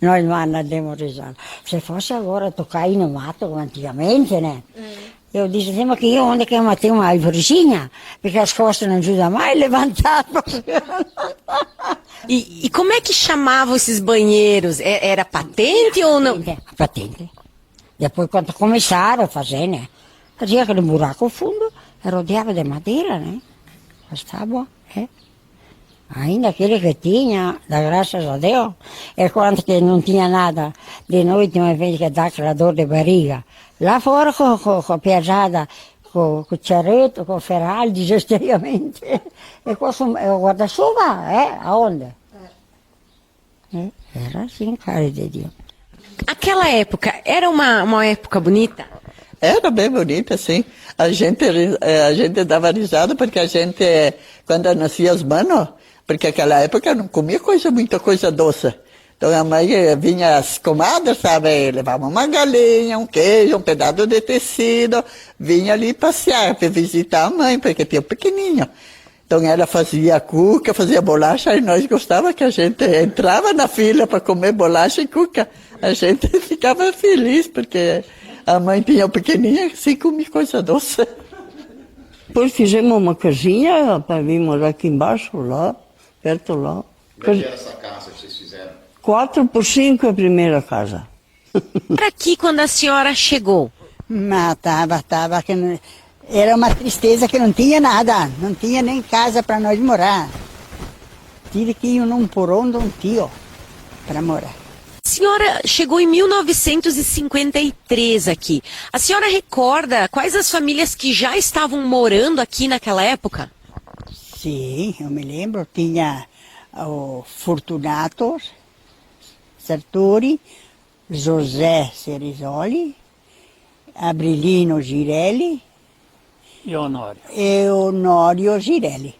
nós manos demos risada. Se fosse agora tocar aí no mato, como antigamente, né? Eu disse, temos que ir onde que eu matei uma arvorezinha, porque as costas não ajudam mais a levantar. E como é que chamavam esses banheiros? Era patente ou não? Patente. Depois, quando começaram a fazer, né? Fazia aquele buraco fundo, rodeava de madeira, né? As tábuas, Ainda aquele que tinha, dá graças a Deus, é quando que não tinha nada. De noite, uma vez que dá aquela dor de barriga. Lá fora, com a piazada, com o chareto, com o ferral, desesteriamente. E com o guarda-chuva, aonde? Era assim, cara de Deus. Aquela época, era uma época bonita? Era bem bonita, sim. A gente dava risada porque a gente, quando nascia os manos, porque naquela época não comia muita coisa doce. Então a mãe vinha as comadres, sabe, levava uma galinha, um queijo, um pedaço de tecido, vinha ali passear para visitar a mãe, porque tinha um pequenininho. Então ela fazia cuca, fazia bolacha e nós gostava que a gente entrava na fila para comer bolacha e cuca. A gente ficava feliz porque a mãe tinha um pequenininho assim, comia coisa doce. Depois fizemos uma casinha para vir morar aqui embaixo, lá, perto lá. Como é que era essa casa que vocês fizeram? 4x5 a primeira casa. Era aqui quando a senhora chegou? Tava. Era uma tristeza que não tinha nada. Não tinha nem casa para nós morar. Tive que ir num porão de um tio para morar. A senhora chegou em 1953 aqui. A senhora recorda quais as famílias que já estavam morando aqui naquela época? Sim, eu me lembro. Tinha o Fortunato Sartori, José Cerisoli, Abrilino Girelli e Honório. E Honório Girelli.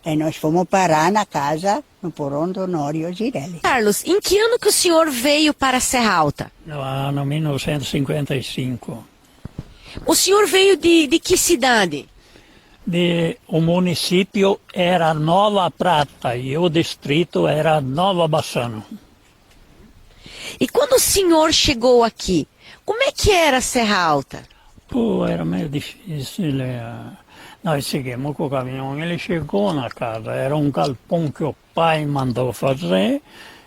Aí nós fomos parar na casa, no porão do Honório Girelli. Carlos, em que ano que o senhor veio para a Serra Alta? No ano 1955. O senhor veio de que cidade? O município era Nova Prata e o distrito era Nova Bassano. E quando o senhor chegou aqui, como é que era a Serra Alta? Era meio difícil. Nós seguimos com o caminhão, ele chegou na casa, era um galpão que o pai mandou fazer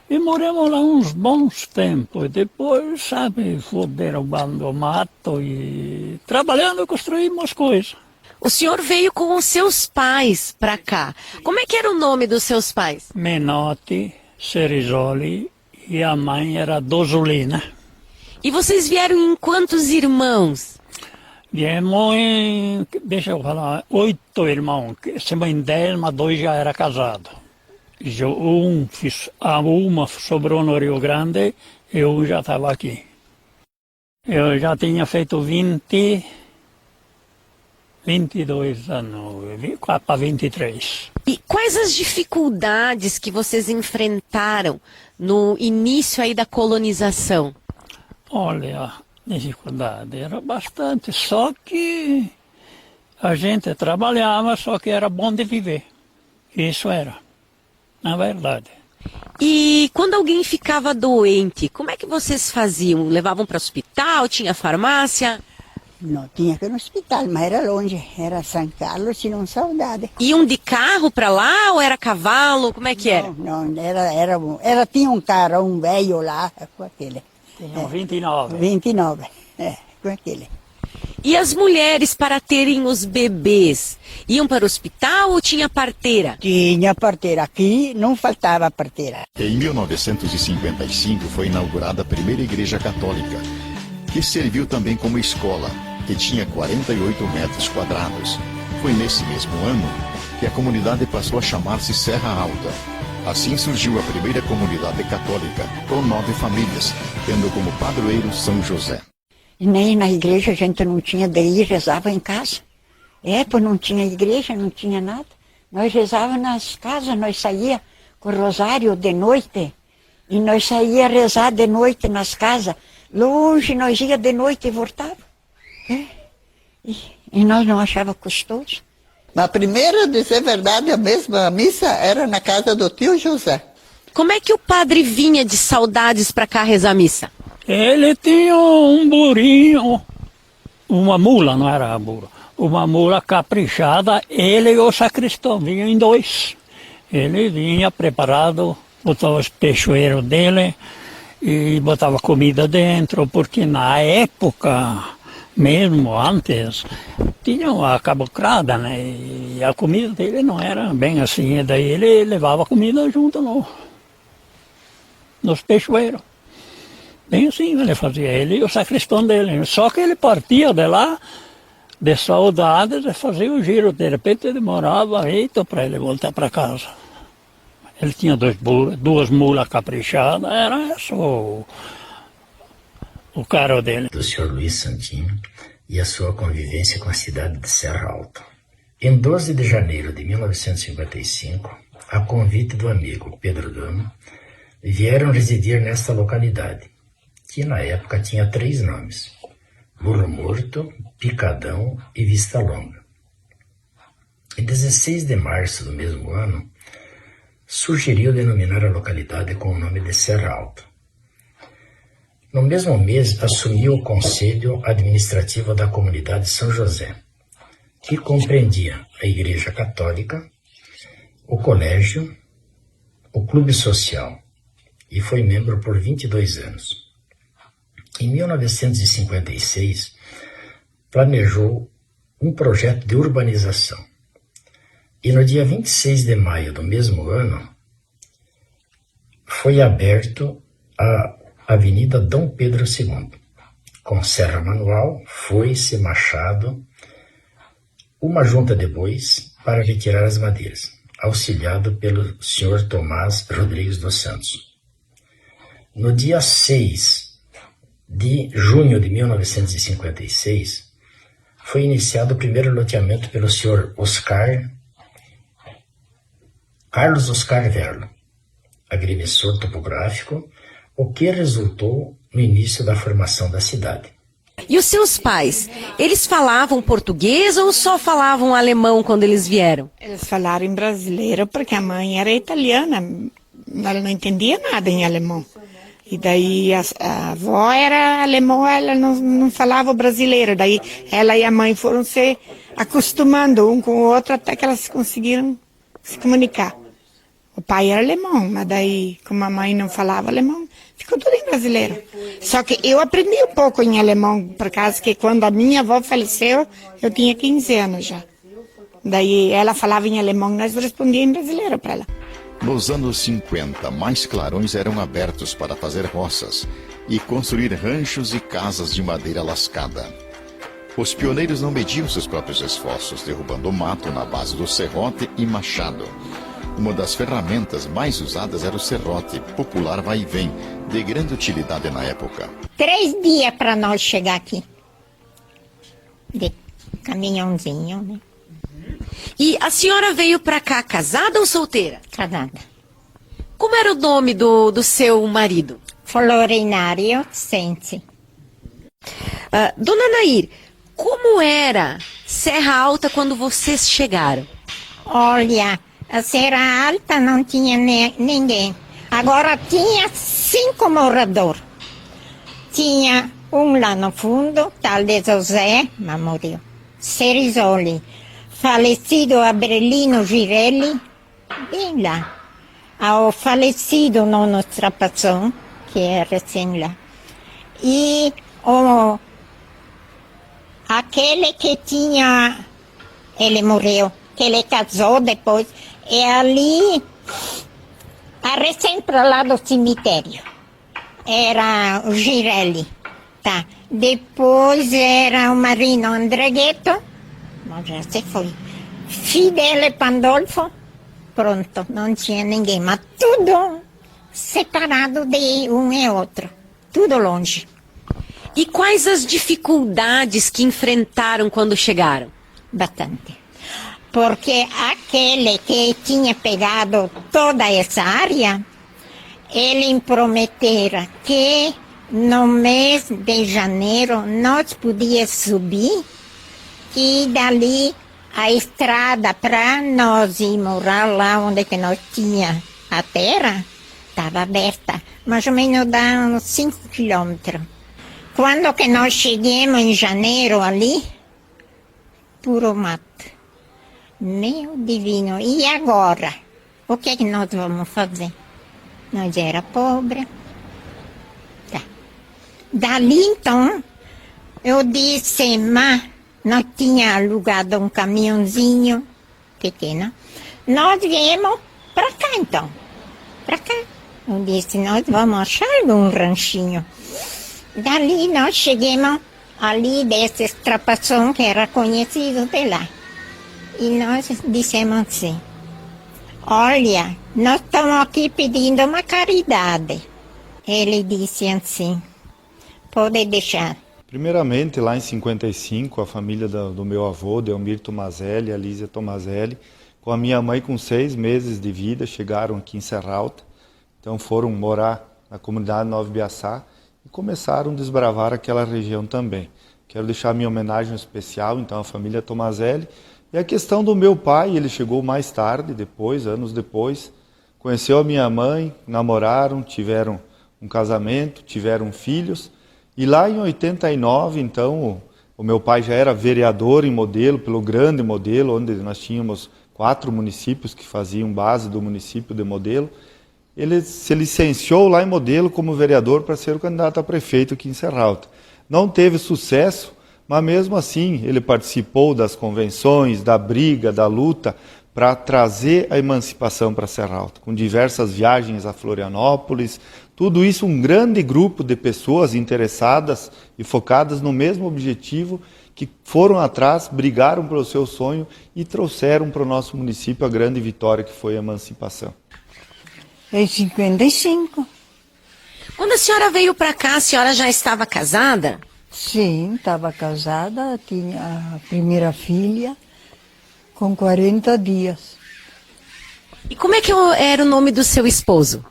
e moramos lá uns bons tempos. Depois, sabe, foi derrubando o mato e trabalhando, construímos coisas. O senhor veio com os seus pais para cá. Como é que era o nome dos seus pais? Menotti, Cerisoli e a mãe era Dozulina. E vocês vieram em quantos irmãos? Viemos em, deixa eu falar, 8 irmãos. Somos em 10, mas 2 já eram casados. Uma sobrou no Rio Grande e um já estava aqui. Eu já tinha feito 22 anos, para 23. E quais as dificuldades que vocês enfrentaram no início aí da colonização? Olha, dificuldade era bastante, só que a gente trabalhava, só que era bom de viver. Isso era, na verdade. E quando alguém ficava doente, como é que vocês faziam? Levavam para o hospital? Tinha farmácia? Não tinha que ir no hospital, mas era longe. Era São Carlos e não Saudade. Iam de carro para lá ou era cavalo? Como é que era? Não, tinha um carro, um velho lá, com aquele. Tinha 29. 29, com aquele. E as mulheres, para terem os bebês, iam para o hospital ou tinha parteira? Tinha parteira. Aqui não faltava parteira. Em 1955 foi inaugurada a primeira igreja católica, que serviu também como escola, que tinha 48 metros quadrados. Foi nesse mesmo ano que a comunidade passou a chamar-se Serra Alta. Assim surgiu a primeira comunidade católica, com 9 famílias, tendo como padroeiro São José. E nem na igreja a gente não tinha, daí rezava em casa. Pois não tinha igreja, não tinha nada. Nós rezávamos nas casas, nós saía com o rosário de noite, e nós saía rezar de noite nas casas. Longe, nós ia de noite e voltava. E nós não achava custoso. A primeira, dizer verdade, a mesma missa era na casa do tio José. Como é que o padre vinha de Saudades para cá rezar a missa? Ele tinha um burrinho, uma mula, não era a mula, uma mula caprichada, ele e o sacristão vinham em 2. Ele vinha preparado, botava os peixoeiros dele e botava comida dentro, porque na época, mesmo antes, tinha uma cabocrada, né? E a comida dele não era bem assim, e daí ele levava a comida junto nos peixoeiros. Bem assim ele fazia, ele e o sacristão dele. Só que ele partia de lá, de Saudades, e fazia o giro. De repente demorava muito para ele voltar para casa. Ele tinha 2 mulas caprichadas, era isso o carro dele. Do senhor Luiz Santinho e a sua convivência com a cidade de Serra Alta. Em 12 de janeiro de 1955, a convite do amigo Pedro Gama, vieram residir nesta localidade, que na época tinha 3 nomes: Burro Morto, Picadão e Vista Longa. Em 16 de março do mesmo ano, sugeriu denominar a localidade com o nome de Serra Alta. No mesmo mês, assumiu o conselho administrativo da comunidade São José, que compreendia a Igreja Católica, o colégio, o clube social, e foi membro por 22 anos. Em 1956, planejou um projeto de urbanização. E no dia 26 de maio do mesmo ano, foi aberto a Avenida Dom Pedro II, com serra manual, foice, machado, uma junta de bois para retirar as madeiras, auxiliado pelo Sr. Tomás Rodrigues dos Santos. No dia 6 de junho de 1956, foi iniciado o primeiro loteamento pelo Sr. Carlos Oscar Verlo, agrimensor topográfico, o que resultou no início da formação da cidade. E os seus pais, eles falavam português ou só falavam alemão quando eles vieram? Eles falaram em brasileiro porque a mãe era italiana, ela não entendia nada em alemão. E daí a avó era alemã, ela não falava brasileiro. Daí ela e a mãe foram se acostumando um com o outro até que elas conseguiram se comunicar. O pai era alemão, mas daí, como a mãe não falava alemão, ficou tudo em brasileiro. Só que eu aprendi um pouco em alemão, por causa que quando a minha avó faleceu, eu tinha 15 anos já. Daí ela falava em alemão, nós respondíamos em brasileiro para ela. Nos anos 50, mais clarões eram abertos para fazer roças e construir ranchos e casas de madeira lascada. Os pioneiros não mediam seus próprios esforços, derrubando mato na base do serrote e machado. Uma das ferramentas mais usadas era o serrote, popular vai e vem, de grande utilidade na época. 3 dias para nós chegar aqui. De caminhãozinho, né? E a senhora veio para cá casada ou solteira? Casada. Como era o nome do seu marido? Florinário Sense. Dona Nair, como era Serra Alta quando vocês chegaram? Olha, a Serra Alta não tinha ninguém. Agora tinha 5 moradores. Tinha um lá no fundo, tal de José, mas morreu. Cerisoli. Falecido Abrelino Girelli, bem lá. Ao falecido Nono Trapação, que é recém lá. E aquele que tinha, ele morreu, que ele casou depois, e ali, recém para lá do cemitério, era o Girelli, tá? Depois era o Marino Andreghetto, mas já se foi. Fidele Pandolfo, pronto, não tinha ninguém, mas tudo separado de um e outro, tudo longe. E quais as dificuldades que enfrentaram quando chegaram? Bastante. Porque aquele que tinha pegado toda essa área, ele prometera que no mês de janeiro nós podíamos subir e dali a estrada para nós ir morar lá onde que nós tinha a terra estava aberta, mais ou menos dá uns 5 quilômetros. Quando que nós chegamos em janeiro ali, puro mato. Meu divino, e agora? O que é que nós vamos fazer? Nós era pobre. Tá. Dali então, eu disse, mas nós tinha alugado um caminhãozinho pequeno. Nós viemos para cá então, para cá. Eu disse, nós vamos achar um ranchinho. Dali nós chegamos ali desse Trapação que era conhecido de lá. E nós dissemos assim, olha, nós estamos aqui pedindo uma caridade. Ele disse assim, pode deixar. Primeiramente, lá em 55, a família do meu avô, Delmir Tomazelli, a Lísia Tomazelli, com a minha mãe com 6 meses de vida, chegaram aqui em Serra Alta. Então foram morar na comunidade Nova Ibiaçá e começaram a desbravar aquela região também. Quero deixar minha homenagem especial, então, à família Tomazelli. E a questão do meu pai, ele chegou mais tarde, depois, anos depois, conheceu a minha mãe, namoraram, tiveram um casamento, tiveram filhos. E lá em 89, então, o meu pai já era vereador em Modelo, pelo grande Modelo, onde nós tínhamos 4 municípios que faziam base do município de Modelo. Ele se licenciou lá em Modelo como vereador para ser o candidato a prefeito aqui em Serra Alta. Não teve sucesso, mas mesmo assim ele participou das convenções, da briga, da luta para trazer a emancipação para Serra Alta, com diversas viagens a Florianópolis, tudo isso um grande grupo de pessoas interessadas e focadas no mesmo objetivo, que foram atrás, brigaram pelo seu sonho e trouxeram para o nosso município a grande vitória que foi a emancipação. Em 55. Quando a senhora veio para cá, a senhora já estava casada? Sim, estava casada, tinha a primeira filha com 40 dias. E como é que era o nome do seu esposo?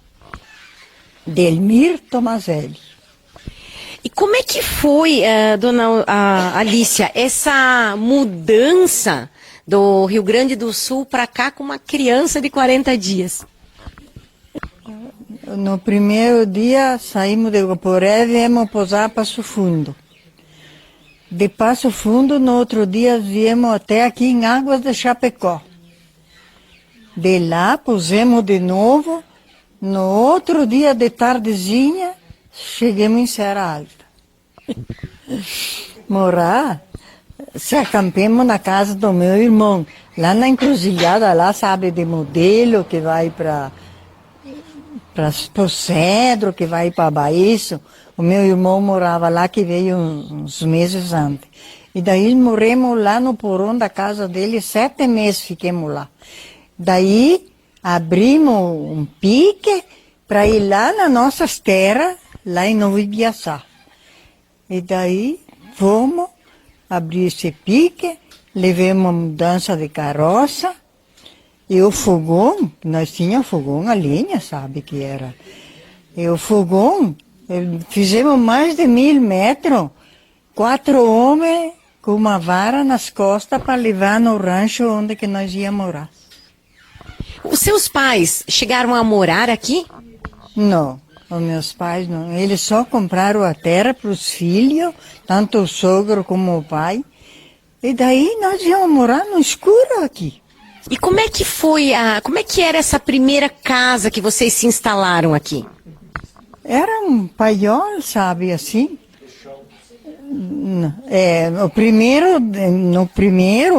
Delmir Tomazelli. E como é que foi, dona Alícia, essa mudança do Rio Grande do Sul para cá com uma criança de 40 dias? No primeiro dia saímos de Guaporé e viemos pousar Passo Fundo. De Passo Fundo, no outro dia viemos até aqui em Águas de Chapecó. De lá pusemos de novo, no outro dia de tardezinha, chegamos em Serra Alta. Morar, se acampemos na casa do meu irmão, lá na encruzilhada, lá sabe, de Modelo, que vai para para o Cedro, que vai para Baíço. O meu irmão morava lá, que veio uns meses antes. E daí morremos lá no porão da casa dele, 7 meses ficamos lá. Daí abrimos um pique para ir lá nas nossas terras, lá em Novo Ibiaçá. E daí fomos abrir esse pique, levamos uma mudança de carroça e o fogão, nós tínhamos fogão a lenha, sabe que era. E o fogão, fizemos mais de 1000 metros, 4 homens com uma vara nas costas para levar no rancho onde que nós íamos morar. Os seus pais chegaram a morar aqui? Não, os meus pais não. Eles só compraram a terra para os filhos, tanto o sogro como o pai. E daí nós íamos morar no escuro aqui. E como é que foi como é que era essa primeira casa que vocês se instalaram aqui? Era um paiol, sabe, assim. No primeiro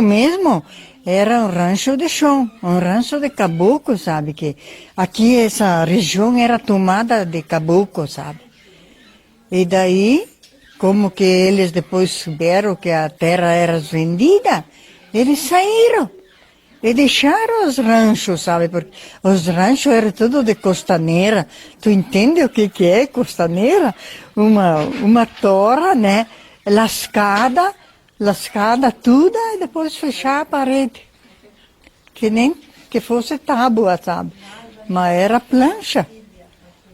mesmo, era um rancho de chão, um rancho de caboclo, sabe, que aqui essa região era tomada de caboclo, sabe. E daí, como que eles depois souberam que a terra era vendida, eles saíram e deixaram os ranchos, sabe, porque os ranchos eram tudo de costaneira. Tu entende o que é costaneira? Uma torre, né, lascada tudo e depois fechar a parede. Que nem que fosse tábua, sabe? Mas era plancha.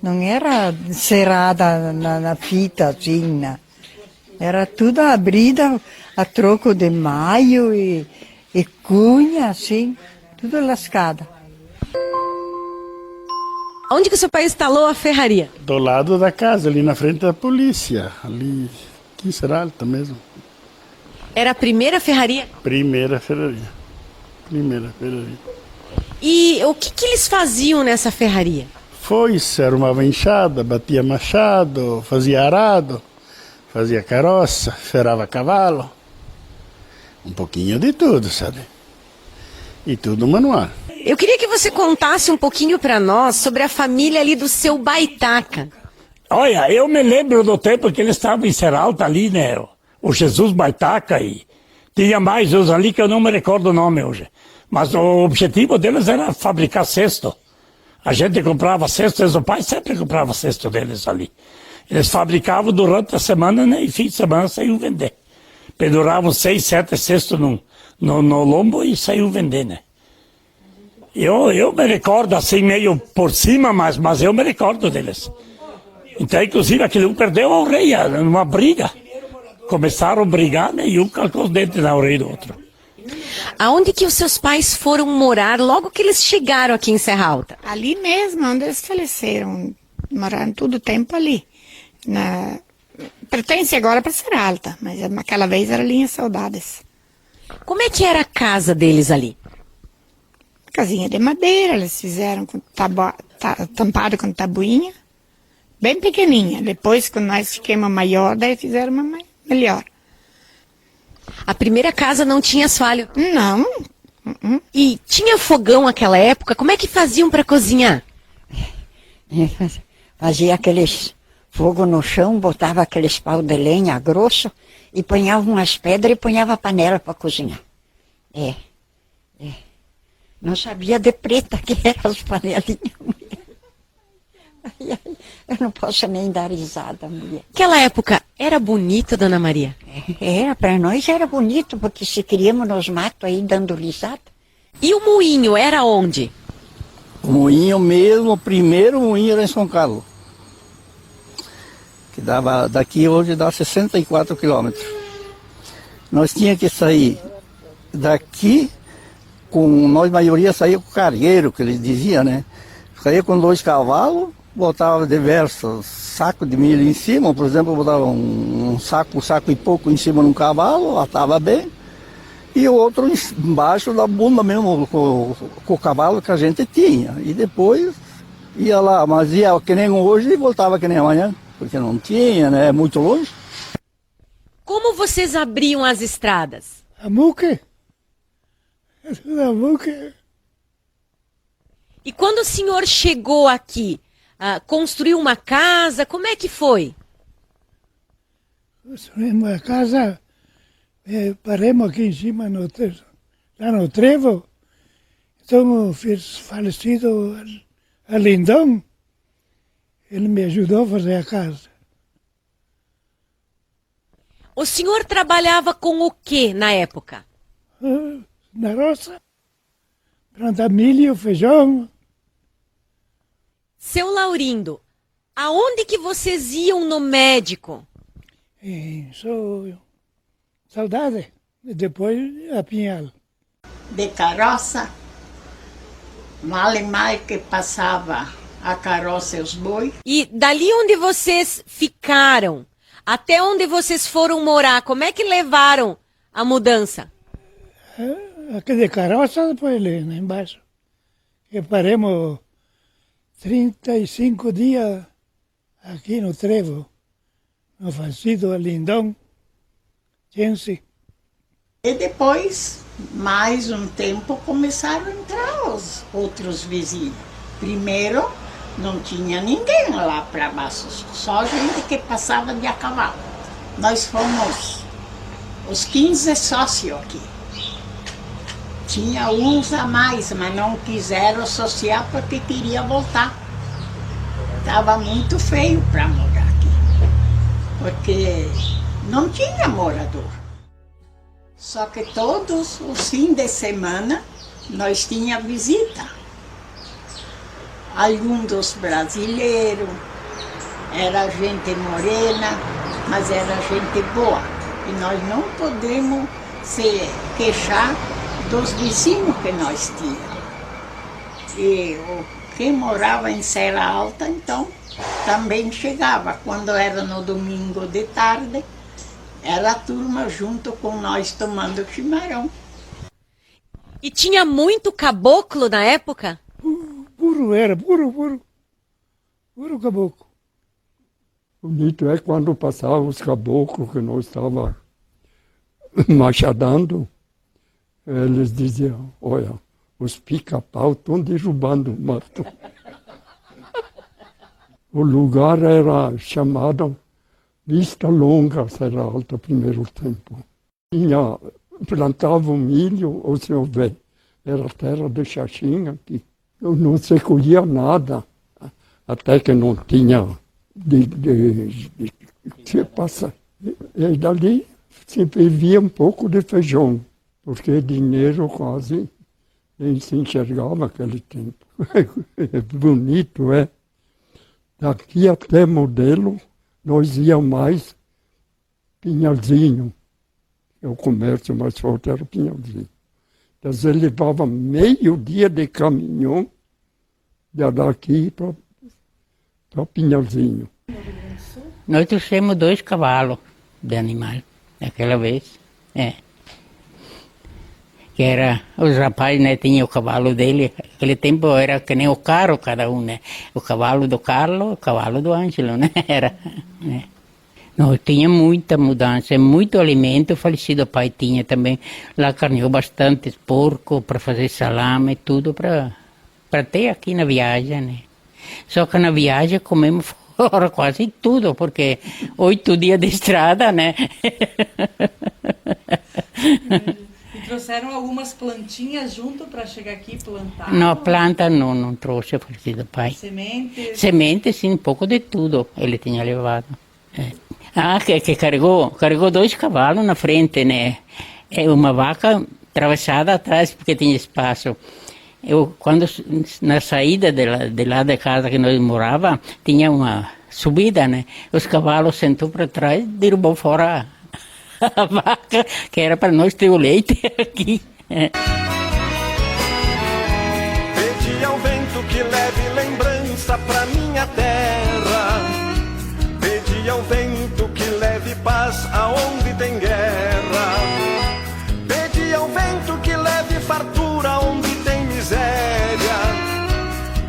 Não era cerrada na fita, assim, né? Era tudo abrida a troco de maio e cunha, assim, tudo lascada. Onde que o seu pai instalou a ferraria? Do lado da casa, ali na frente da polícia. Ali, aqui em Serralta mesmo. Era a primeira ferraria? Primeira ferraria. E o que eles faziam nessa ferraria? Foice, arrumava enxada, batia machado, fazia arado, fazia carroça, ferrava cavalo. Um pouquinho de tudo, sabe? E tudo manual. Eu queria que você contasse um pouquinho para nós sobre a família ali do seu Baitaca. Olha, eu me lembro do tempo que eles estavam em Serralta ali, né? O Jesus Baitaca e tinha mais uns ali que eu não me recordo o nome hoje. Mas o objetivo deles era fabricar cesto. A gente comprava cesto, o pai sempre comprava cesto deles ali. Eles fabricavam durante a semana, né? E fim de semana saiu vender. Penduravam 6, 7 cestos no lombo e saiu vender, né? Eu me recordo assim, meio por cima, mas eu me recordo deles. Então, inclusive, aquele um perdeu a orelha numa briga. Começaram a brigar, né? E um colocou os dentes na orelha do outro. Aonde que os seus pais foram morar logo que eles chegaram aqui em Serralta? Ali mesmo, onde eles faleceram. Moraram todo o tempo ali. Pertence agora para Serralta, mas naquela vez era Linha Saudades. Como é que era a casa deles ali? Casinha de madeira, eles fizeram com tampado com tabuinha, bem pequenininha. Depois, quando nós ficamos maior, daí fizeram uma melhor. A primeira casa não tinha assoalho? Não. E tinha fogão naquela época? Como é que faziam para cozinhar? Fazia aqueles fogo no chão, botava aqueles pau de lenha grosso e punhava umas pedras e punhava a panela para cozinhar. Não sabia de preta que eram as panelinhas. Eu não posso nem dar risada, mulher. Naquela época era bonita, Dona Maria? Era, para nós era bonito, porque se criamos nos matos aí dando risada. E o moinho era onde? O moinho mesmo, o primeiro moinho era em São Carlos. Que dava, daqui hoje dá 64 quilômetros. Nós tínhamos que sair daqui, nós maioria saía com cargueiro, que eles diziam, né? Saía com 2 cavalos, botava diversos sacos de milho em cima, por exemplo, botava um saco e pouco em cima de um cavalo, atava bem, e o outro embaixo da bunda mesmo, com o cavalo que a gente tinha. E depois ia lá, mas ia que nem hoje e voltava que nem amanhã, porque não tinha, né? É muito longe. Como vocês abriam as estradas? A muque. E quando o senhor chegou aqui, construiu uma casa? Como é que foi? Construímos a casa, paramos aqui em cima, lá no Trevo. Então, o falecido Lindão, ele me ajudou a fazer a casa. O senhor trabalhava com o que na época? Na roça, plantar milho, feijão. Seu Laurindo, aonde que vocês iam no médico? Sou Saudade, e depois a Pinhal. De carroça, mal e mal que passava a carroça e os bois. E dali onde vocês ficaram, até onde vocês foram morar, como é que levaram a mudança? Aqui de carroça, depois ali, lá embaixo. E paramos 35 dias aqui no Trevo, no falecido Lindão, Jense. E depois, mais um tempo, começaram a entrar os outros vizinhos. Primeiro, não tinha ninguém lá para baixo, só gente que passava de a cavalo. Nós fomos os 15 sócios aqui. Tinha uns a mais, mas não quiseram associar porque queria voltar. Estava muito feio para morar aqui, porque não tinha morador. Só que todos os fins de semana nós tinha visita. Alguns dos brasileiros, era gente morena, mas era gente boa. E nós não podemos se queixar dos vizinhos que nós tínhamos. E quem morava em Serra Alta, então, também chegava. Quando era no domingo de tarde, era a turma junto com nós tomando chimarrão. E tinha muito caboclo na época? Puro caboclo. Bonito é quando passavam os caboclos que nós estávamos machadando, eles diziam, olha, os pica-pau estão derrubando o mato. O lugar era chamado Vista Longa, Serra Alta, primeiro tempo. Plantavam milho, ou se houver, era terra de xaxinha aqui. Não se colhia nada, até que não tinha de passar. E dali se vivia um pouco de feijão, porque dinheiro quase nem se enxergava naquele tempo. É bonito, é? Daqui até Modelo, nós íamos mais Pinhalzinho. O comércio mais forte era o Pinhalzinho. Então, ele levava meio dia de caminhão daqui para Pinhalzinho. Nós trouxemos 2 cavalos de animal, naquela vez. Que era, os rapazes, né, tinham o cavalo dele, naquele tempo era que nem o carro cada um, né? O cavalo do Carlos, o cavalo do Ângelo, né? Era, né? Não, tinha muita mudança, muito alimento, o falecido pai tinha também. Lá carneou bastante porco para fazer salame, tudo para ter aqui na viagem, né? Só que na viagem comemos fora quase tudo, porque 8 dias de estrada, né? E trouxeram algumas plantinhas junto para chegar aqui e plantar? Não, planta não trouxe o falecido pai. Sementes? Sementes, sim, um pouco de tudo ele tinha levado. Que carregou 2 cavalos na frente, né? Uma vaca atravessada atrás, porque tinha espaço. Quando na saída de lá da casa que nós morava, tinha uma subida, né? Os cavalos sentou para trás, derrubou fora a vaca, que era para nós ter o leite aqui. Pedi ao vento que leve lembrança pra minha terra. Pedi ao vento que leve paz aonde tem guerra. Pedi ao vento que leve fartura onde tem miséria.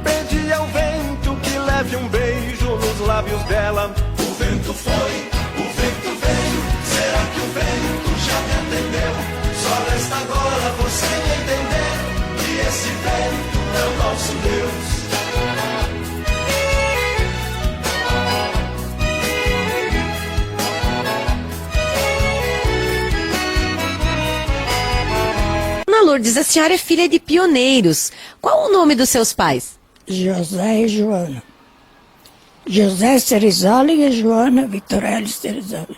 Pedi ao vento que leve um beijo nos lábios dela. O vento foi, o vento veio. Será que o vento já me atendeu? Só resta agora você entender que esse vento é o nosso Deus. Lourdes, a senhora é filha de pioneiros. Qual o nome dos seus pais? José e Joana. José Cerizoli e Joana Vitorelli Cerizoli.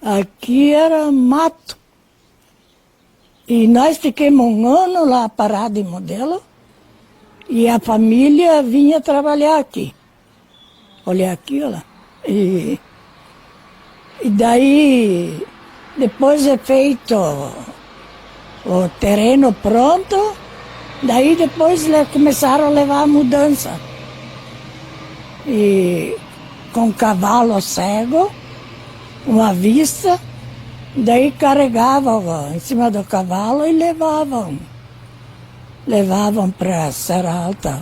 Aqui era mato. E nós ficamos um ano lá parado em Modelo. E a família vinha trabalhar aqui. Olha aqui, olha lá. E daí, depois é feito o terreno pronto, daí depois começaram a levar a mudança. E com cavalo cego, uma vista, daí carregavam em cima do cavalo e levavam para Serra Alta,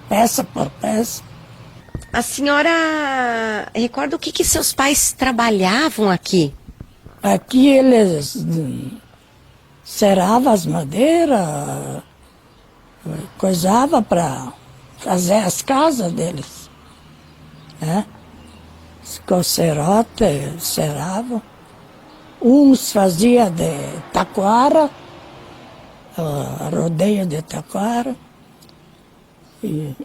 peça por peça. A senhora recorda o que seus pais trabalhavam aqui? Aqui eles ceravam as madeiras, coisavam para fazer as casas deles. Com cerote, ceravam. Uns faziam de taquara, rodeio de taquara. E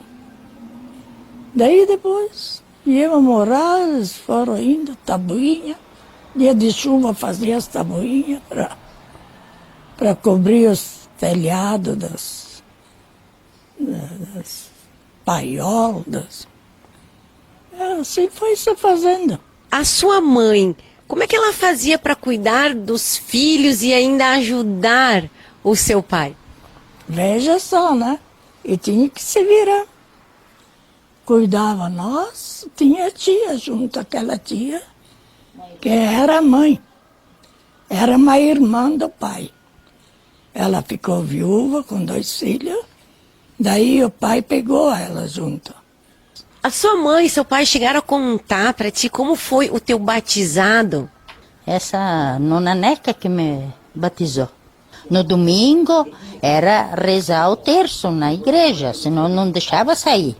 daí depois iam morar, eles foram indo, tabuinha. Dia de chuva fazia as tabuinhas para cobrir os telhados das paiolas. Assim foi se fazendo. A sua mãe, como é que ela fazia para cuidar dos filhos e ainda ajudar o seu pai? Veja só, né? E tinha que se virar. Cuidava nós, tinha tia junto, aquela tia, que era mãe. Era uma irmã do pai. Ela ficou viúva com 2 filhos, daí o pai pegou ela junto. A sua mãe e seu pai chegaram a contar para ti como foi o teu batizado? Essa nona Neca que me batizou. No domingo era rezar o terço na igreja, senão não deixava sair.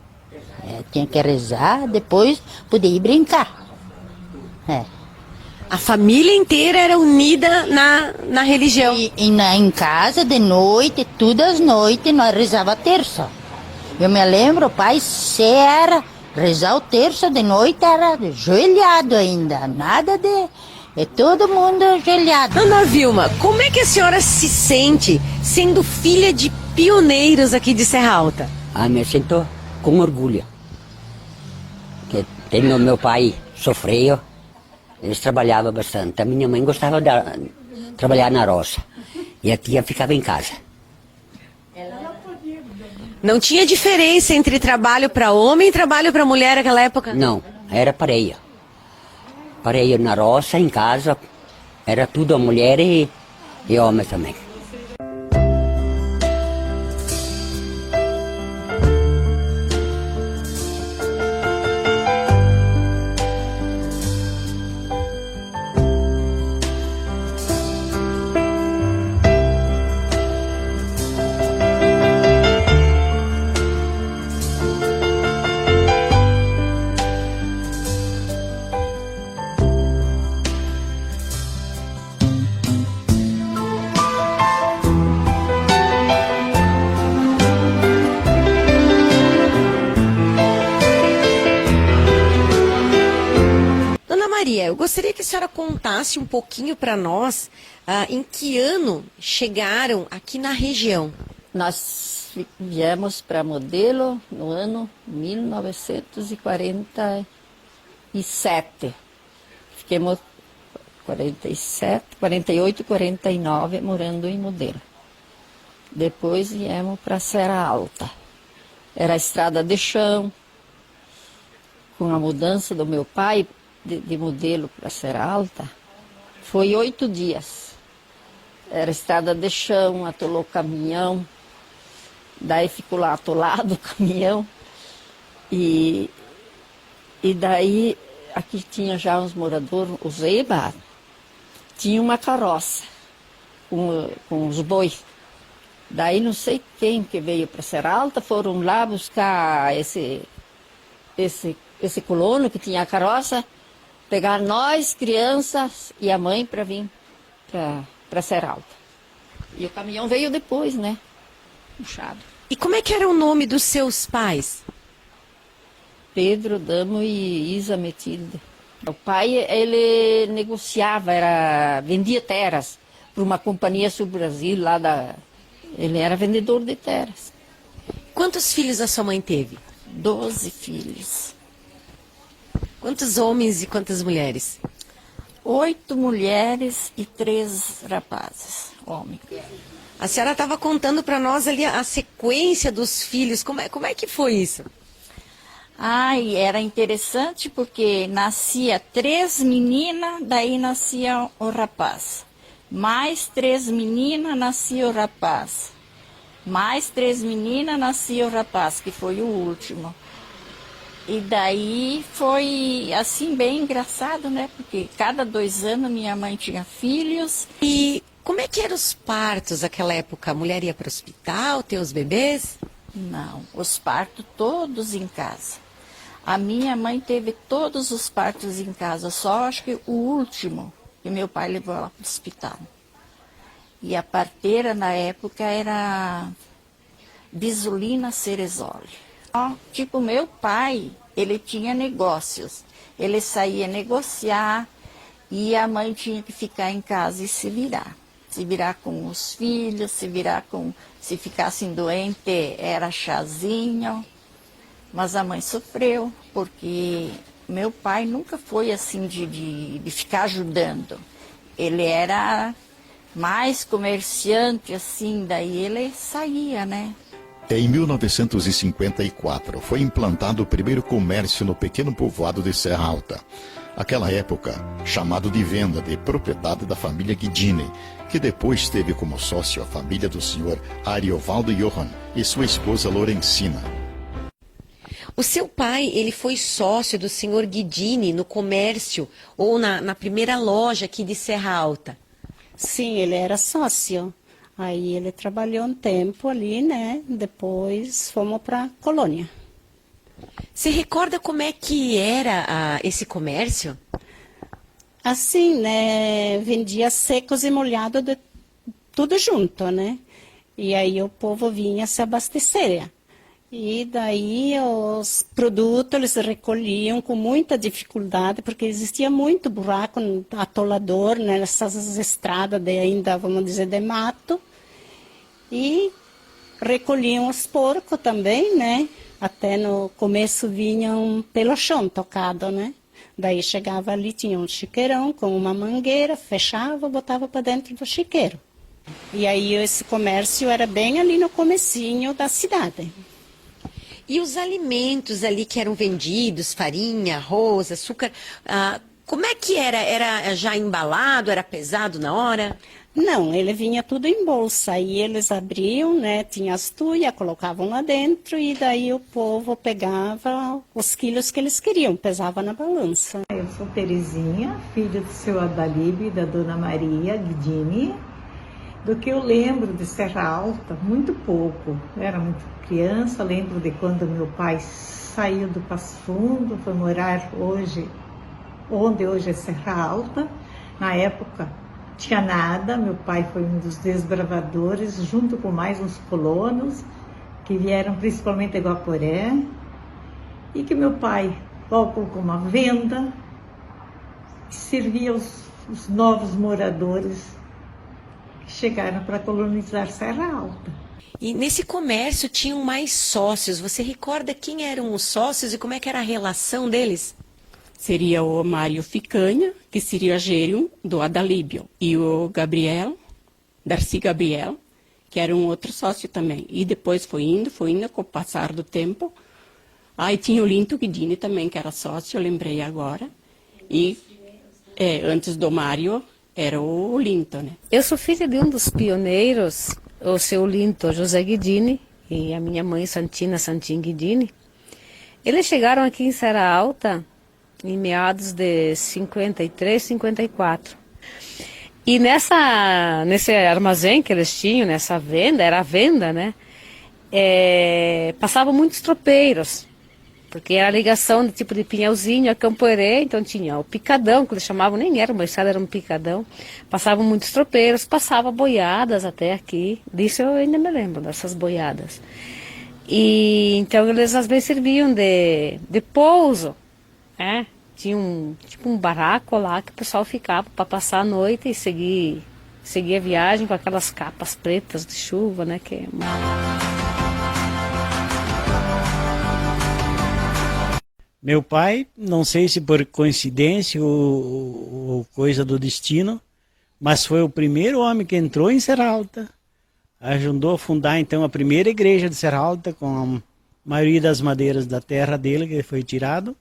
Tinha que rezar, depois podia ir brincar. A família inteira era unida na religião. Em casa, de noite, todas as noites, nós rezava terça. Eu me lembro, o pai, se era rezar o terço de noite, era ajoelhado ainda, nada de... todo mundo ajoelhado. Ana Vilma, como é que a senhora se sente sendo filha de pioneiros aqui de Serra Alta? Me sinto com orgulho. Que tenho meu pai sofreu, eles trabalhavam bastante. A minha mãe gostava de trabalhar na roça e a tia ficava em casa. Não tinha diferença entre trabalho para homem e trabalho para mulher naquela época? Não, era pareio. Pareio na roça, em casa, era tudo mulher e homem também. Eu gostaria que a senhora contasse um pouquinho para nós em que ano chegaram aqui na região. Nós viemos para Modelo no ano 1947. Fiquemos 47, 48 e 49 morando em Modelo. Depois viemos para Serra Alta. Era a estrada de chão. Com a mudança do meu pai de Modelo para Serra Alta, foi 8 dias. Era estrada de chão, atolou o caminhão, daí ficou lá atolado o caminhão, e daí aqui tinha já uns moradores, o Zeiba, tinha uma carroça com os bois. Daí não sei quem que veio para Serra Alta, foram lá buscar esse colono que tinha a carroça, pegar nós, crianças, e a mãe para vir para Serra Alta. E o caminhão veio depois, né? Puxado. E como é que era o nome dos seus pais? Pedro Damo e Isa Metilde. O pai, ele negociava, vendia terras para uma companhia sul Brasil, ele era vendedor de terras. Quantos filhos a sua mãe teve? 12 filhos. Quantos homens e quantas mulheres? 8 mulheres e 3 rapazes, homens. A senhora estava contando para nós ali a sequência dos filhos. Como é que foi isso? Ai, era interessante porque nascia 3 meninas, daí nascia o rapaz. Mais 3 meninas, nascia o rapaz. Mais 3 meninas, nascia o rapaz, que foi o último. E daí foi assim bem engraçado, né? Porque cada 2 anos minha mãe tinha filhos. E como é que eram os partos naquela época? A mulher ia para o hospital, ter os bebês? Não, os partos todos em casa. A minha mãe teve todos os partos em casa, só acho que o último que meu pai levou ela para o hospital. E a parteira na época era Bisulina Ceresoli. Tipo, meu pai, ele tinha negócios. Ele saía negociar e a mãe tinha que ficar em casa e se virar. Se virar com os filhos, se ficassem doentes, era chazinho. Mas a mãe sofreu, porque meu pai nunca foi assim de ficar ajudando. Ele era mais comerciante, assim, daí ele saía, né? Em 1954, foi implantado o primeiro comércio no pequeno povoado de Serra Alta. Aquela época, chamado de venda de propriedade da família Guidini, que depois teve como sócio a família do senhor Ariovaldo Johann e sua esposa Lorenzina. O seu pai, ele foi sócio do senhor Guidini no comércio ou na primeira loja aqui de Serra Alta? Sim, ele era sócio. Aí ele trabalhou um tempo ali, né? Depois fomos para Colônia. Você recorda como é que era esse comércio? Assim, né? Vendia secos e molhados, tudo junto, né? E aí o povo vinha se abastecer. E daí os produtos eles recolhiam com muita dificuldade, porque existia muito buraco, atolador, né, nessas estradas ainda, vamos dizer, de mato. E recolhiam os porcos também, né? Até no começo vinham pelo chão tocado, né? Daí chegava ali, tinha um chiqueirão com uma mangueira, fechava, botava para dentro do chiqueiro. E aí esse comércio era bem ali no comecinho da cidade. E os alimentos ali que eram vendidos, farinha, arroz, açúcar, como é que era? Era já embalado, era pesado na hora? Não, ele vinha tudo em bolsa, aí eles abriam, né, tinha as tuias, colocavam lá dentro e daí o povo pegava os quilos que eles queriam, pesava na balança. Eu sou Terezinha, filha do seu Adalíbio e da dona Maria Guidini. Do que eu lembro de Serra Alta, muito pouco. Eu era muito criança, lembro de quando meu pai saiu do Passo Fundo, foi morar onde hoje é Serra Alta. Na época tinha nada, meu pai foi um dos desbravadores, junto com mais uns colonos, que vieram principalmente de Guaporé, e que meu pai logo colocou uma venda, que servia os novos moradores chegaram para colonizar Serra Alta. E nesse comércio tinham mais sócios. Você recorda quem eram os sócios e como é que era a relação deles? Seria o Mário Ficanha, que seria gênio do Adalíbio, e o Darcy Gabriel, que era um outro sócio também. E depois foi indo com o passar do tempo. E tinha o Linto Guidini também, que era sócio, eu lembrei agora. E antes do Mário, era o Linto, né? Eu sou filha de um dos pioneiros, o seu Linto José Guidini, e a minha mãe Santina Santin Guidini. Eles chegaram aqui em Serra Alta em meados de 53, 54. E nesse armazém que eles tinham, nessa venda, era a venda, né? Passavam muitos tropeiros. Porque era a ligação de tipo de Pinhalzinho a Campo Herê, então tinha o picadão, que eles chamavam, nem era uma estrada, era um picadão. Passavam muitos tropeiros, passava boiadas até aqui. Disso eu ainda me lembro, dessas boiadas. E então eles às vezes serviam de pouso, né? Tinha tipo um barraco lá que o pessoal ficava para passar a noite e seguir a viagem com aquelas capas pretas de chuva, né? Que é Meu pai, não sei se por coincidência ou coisa do destino, mas foi o primeiro homem que entrou em Serra Alta, ajudou a fundar então a primeira igreja de Serra Alta com a maioria das madeiras da terra dele que foi tirado,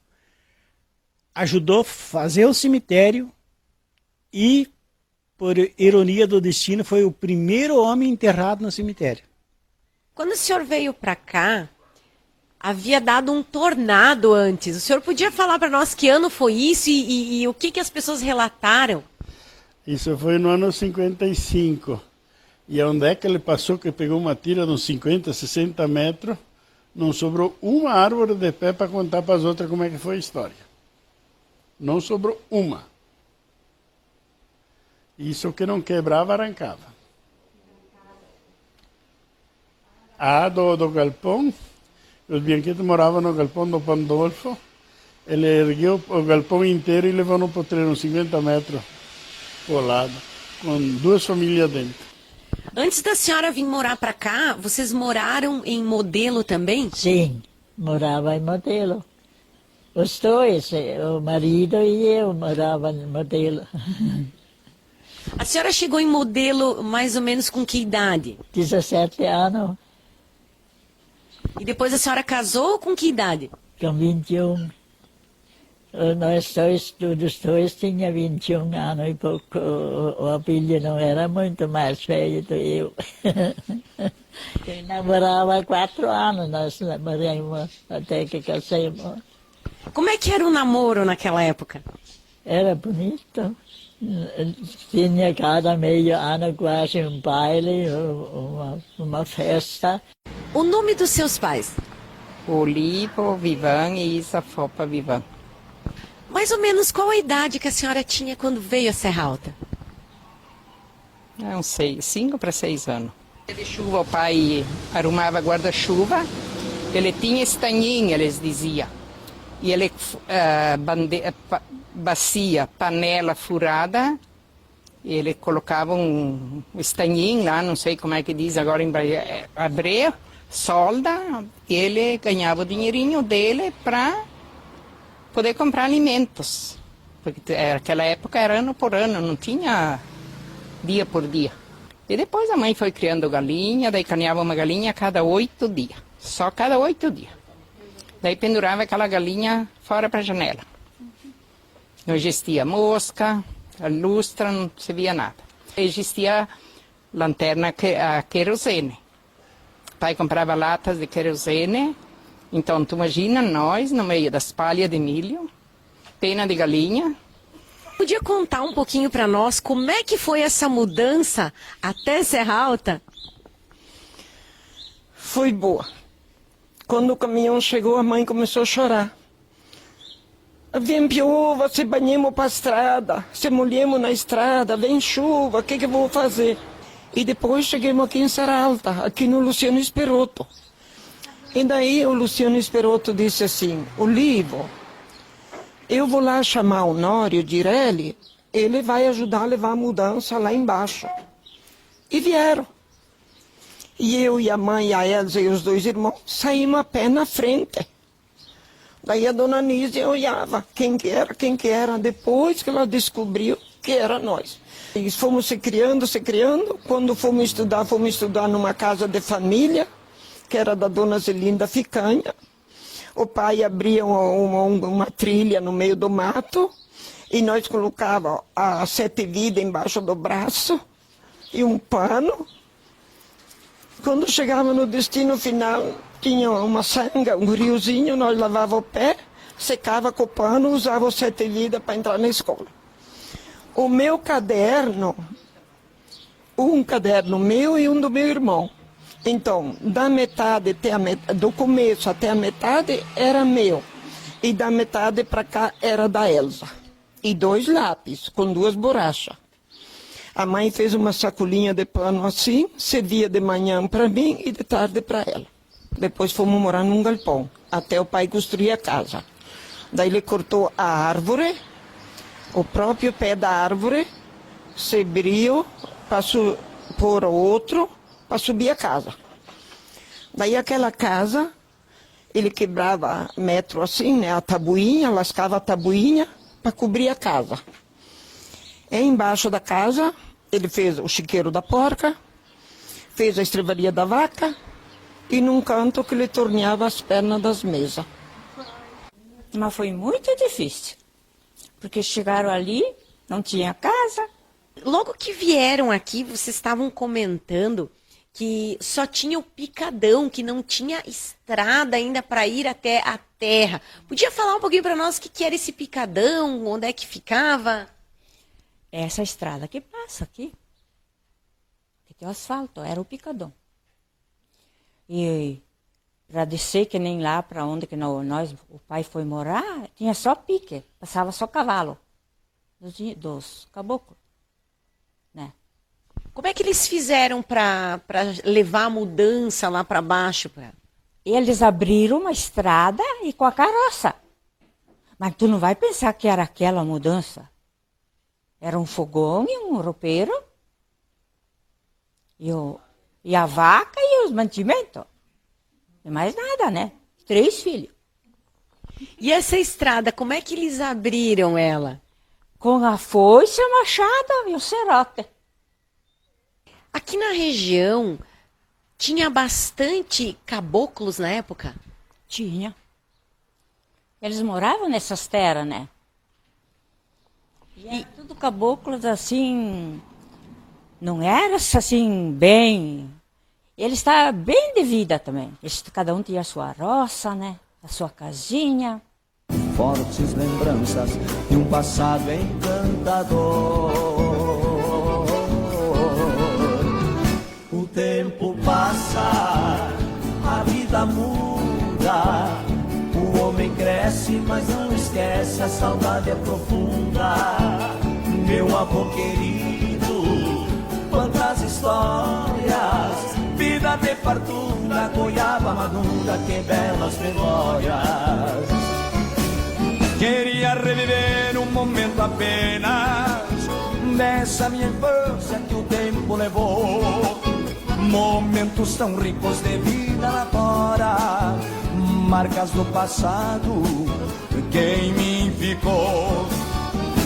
ajudou a fazer o cemitério e, por ironia do destino, foi o primeiro homem enterrado no cemitério. Quando o senhor veio para cá, havia dado um tornado antes. O senhor podia falar para nós que ano foi isso e o que as pessoas relataram? Isso foi no ano 55. E onde é que ele passou, que pegou uma tira de uns 50, 60 metros, não sobrou uma árvore de pé para contar para as outras como é que foi a história. Não sobrou uma. Isso que não quebrava, arrancava. Do galpão, os bianquitos moravam no galpão do Pandolfo, ele ergueu o galpão inteiro e levou no potreiro, uns 50 metros por lado, com 2 famílias dentro. Antes da senhora vir morar para cá, vocês moraram em Modelo também? Sim, morava em Modelo. Os dois, o marido e eu moravam em Modelo. A senhora chegou em Modelo mais ou menos com que idade? 17 anos. E depois a senhora casou com que idade? Com 21. Nós todos dois tinha 21 anos e pouco. O Abílio não era muito mais velho do que eu. Eu namorava há 4 anos, nós namoramos até que casamos. Como é que era o namoro naquela época? Era bonito. Tinha cada meio ano quase um baile, uma festa. O nome dos seus pais? Olivo Vivan e Isafopa Vivan. Mais ou menos qual a idade que a senhora tinha quando veio a Serra Alta? Uns 5 para 6 anos. De chuva, o pai arrumava guarda-chuva, ele tinha estanhinho, eles diziam. E ele bacia, panela furada, e ele colocava um estanhinho lá, não sei como é que diz agora em hebreu, solda, e ele ganhava o dinheirinho dele para poder comprar alimentos. Porque naquela época era ano por ano, não tinha dia por dia. E depois a mãe foi criando galinha, daí caneava uma galinha a cada 8 dias. Só cada 8 dias. Daí pendurava aquela galinha fora para a janela. Não existia mosca, a lustra, não se via nada. Existia lanterna a querosene. O pai comprava latas de querosene. Então, tu imagina nós no meio das palhas de milho, pena de galinha. Podia contar um pouquinho para nós como é que foi essa mudança até Serra Alta? Foi boa. Quando o caminhão chegou, a mãe começou a chorar. Vem piúva, se banhemos para a estrada, se molhemos na estrada, vem chuva, o que eu vou fazer? E depois chegamos aqui em Serra Alta, aqui no Luciano Esperotto. E daí o Luciano Esperotto disse assim, Olivo, eu vou lá chamar o Nório Direlli, ele vai ajudar a levar a mudança lá embaixo. E vieram. E eu e a mãe, a Elza e os 2 irmãos saímos a pé na frente. Daí a dona Nízia olhava quem que era, depois que ela descobriu que era nós. E fomos se criando. Quando fomos estudar numa casa de família, que era da dona Zelinda Ficanha. O pai abria uma trilha no meio do mato e nós colocava a 7 vidas embaixo do braço e um pano. Quando chegava no destino final, tinha uma sanga, um riozinho, nós lavava o pé, secava com o pano, usava os 7 vidas para entrar na escola. O meu caderno, um caderno meu e um do meu irmão. Então, da metade do começo até a metade era meu. e da metade para cá era da Elza. E 2 lápis com 2 borrachas. A mãe fez uma sacolinha de pano assim, servia de manhã para mim e de tarde para ela. Depois fomos morar num galpão, até o pai construir a casa. Daí ele cortou a árvore, o próprio pé da árvore, se abriu para pôr outro, para subir a casa. Daí aquela casa, ele quebrava metro assim, né, a tabuinha, lascava a tabuinha para cobrir a casa. E embaixo da casa, ele fez o chiqueiro da porca, fez a estrevaria da vaca e num canto que ele torneava as pernas das mesas. Mas foi muito difícil, porque chegaram ali, não tinha casa. Logo que vieram aqui, vocês estavam comentando que só tinha o picadão, que não tinha estrada ainda para ir até a terra. Podia falar um pouquinho para nós o que era esse picadão, onde é que ficava? Essa estrada que passa aqui, que tem o asfalto, era o picadão. E para descer, que nem lá para onde que o pai foi morar, tinha só pique, passava só cavalo, dos caboclos. Né? Como é que eles fizeram para levar a mudança lá para baixo? Eles abriram uma estrada e com a carroça. Mas tu não vai pensar que era aquela mudança. Era um fogão e um roupeiro. E a vaca e os mantimentos. E mais nada, né? 3 filhos. E essa estrada, como é que eles abriram ela? Com a foice, a machada e o serrote. Aqui na região, tinha bastante caboclos na época? Tinha. Eles moravam nessas terras, né? E tudo caboclos assim, não era assim bem. Eles estavam bem de vida também. Cada um tinha a sua roça, né? A sua casinha. Fortes lembranças de um passado encantador. O tempo passa, a vida muda. O homem cresce, mas não esquece, a saudade é profunda. Meu avô querido, quantas histórias. Vida de fartura, goiaba madura, que belas memórias. Queria reviver um momento apenas dessa minha infância que o tempo levou. Momentos tão ricos de vida lá fora, marcas do passado que em mim ficou.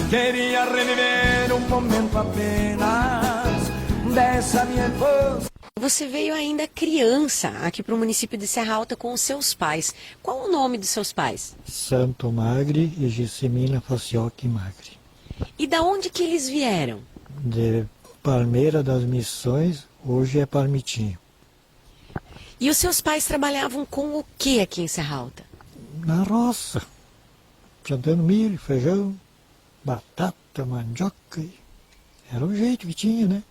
Queria reviver um momento apenas dessa minha infância. Você veio ainda criança aqui para o município de Serra Alta com os seus pais. Qual o nome dos seus pais? Santo Magre e Gessimina Facioque Magre. E da onde que eles vieram? De Palmeira das Missões, hoje é Palmitinho. E os seus pais trabalhavam com o que aqui em Serra Alta? Na roça, plantando milho, feijão, batata, mandioca. Era o jeito que tinha, né?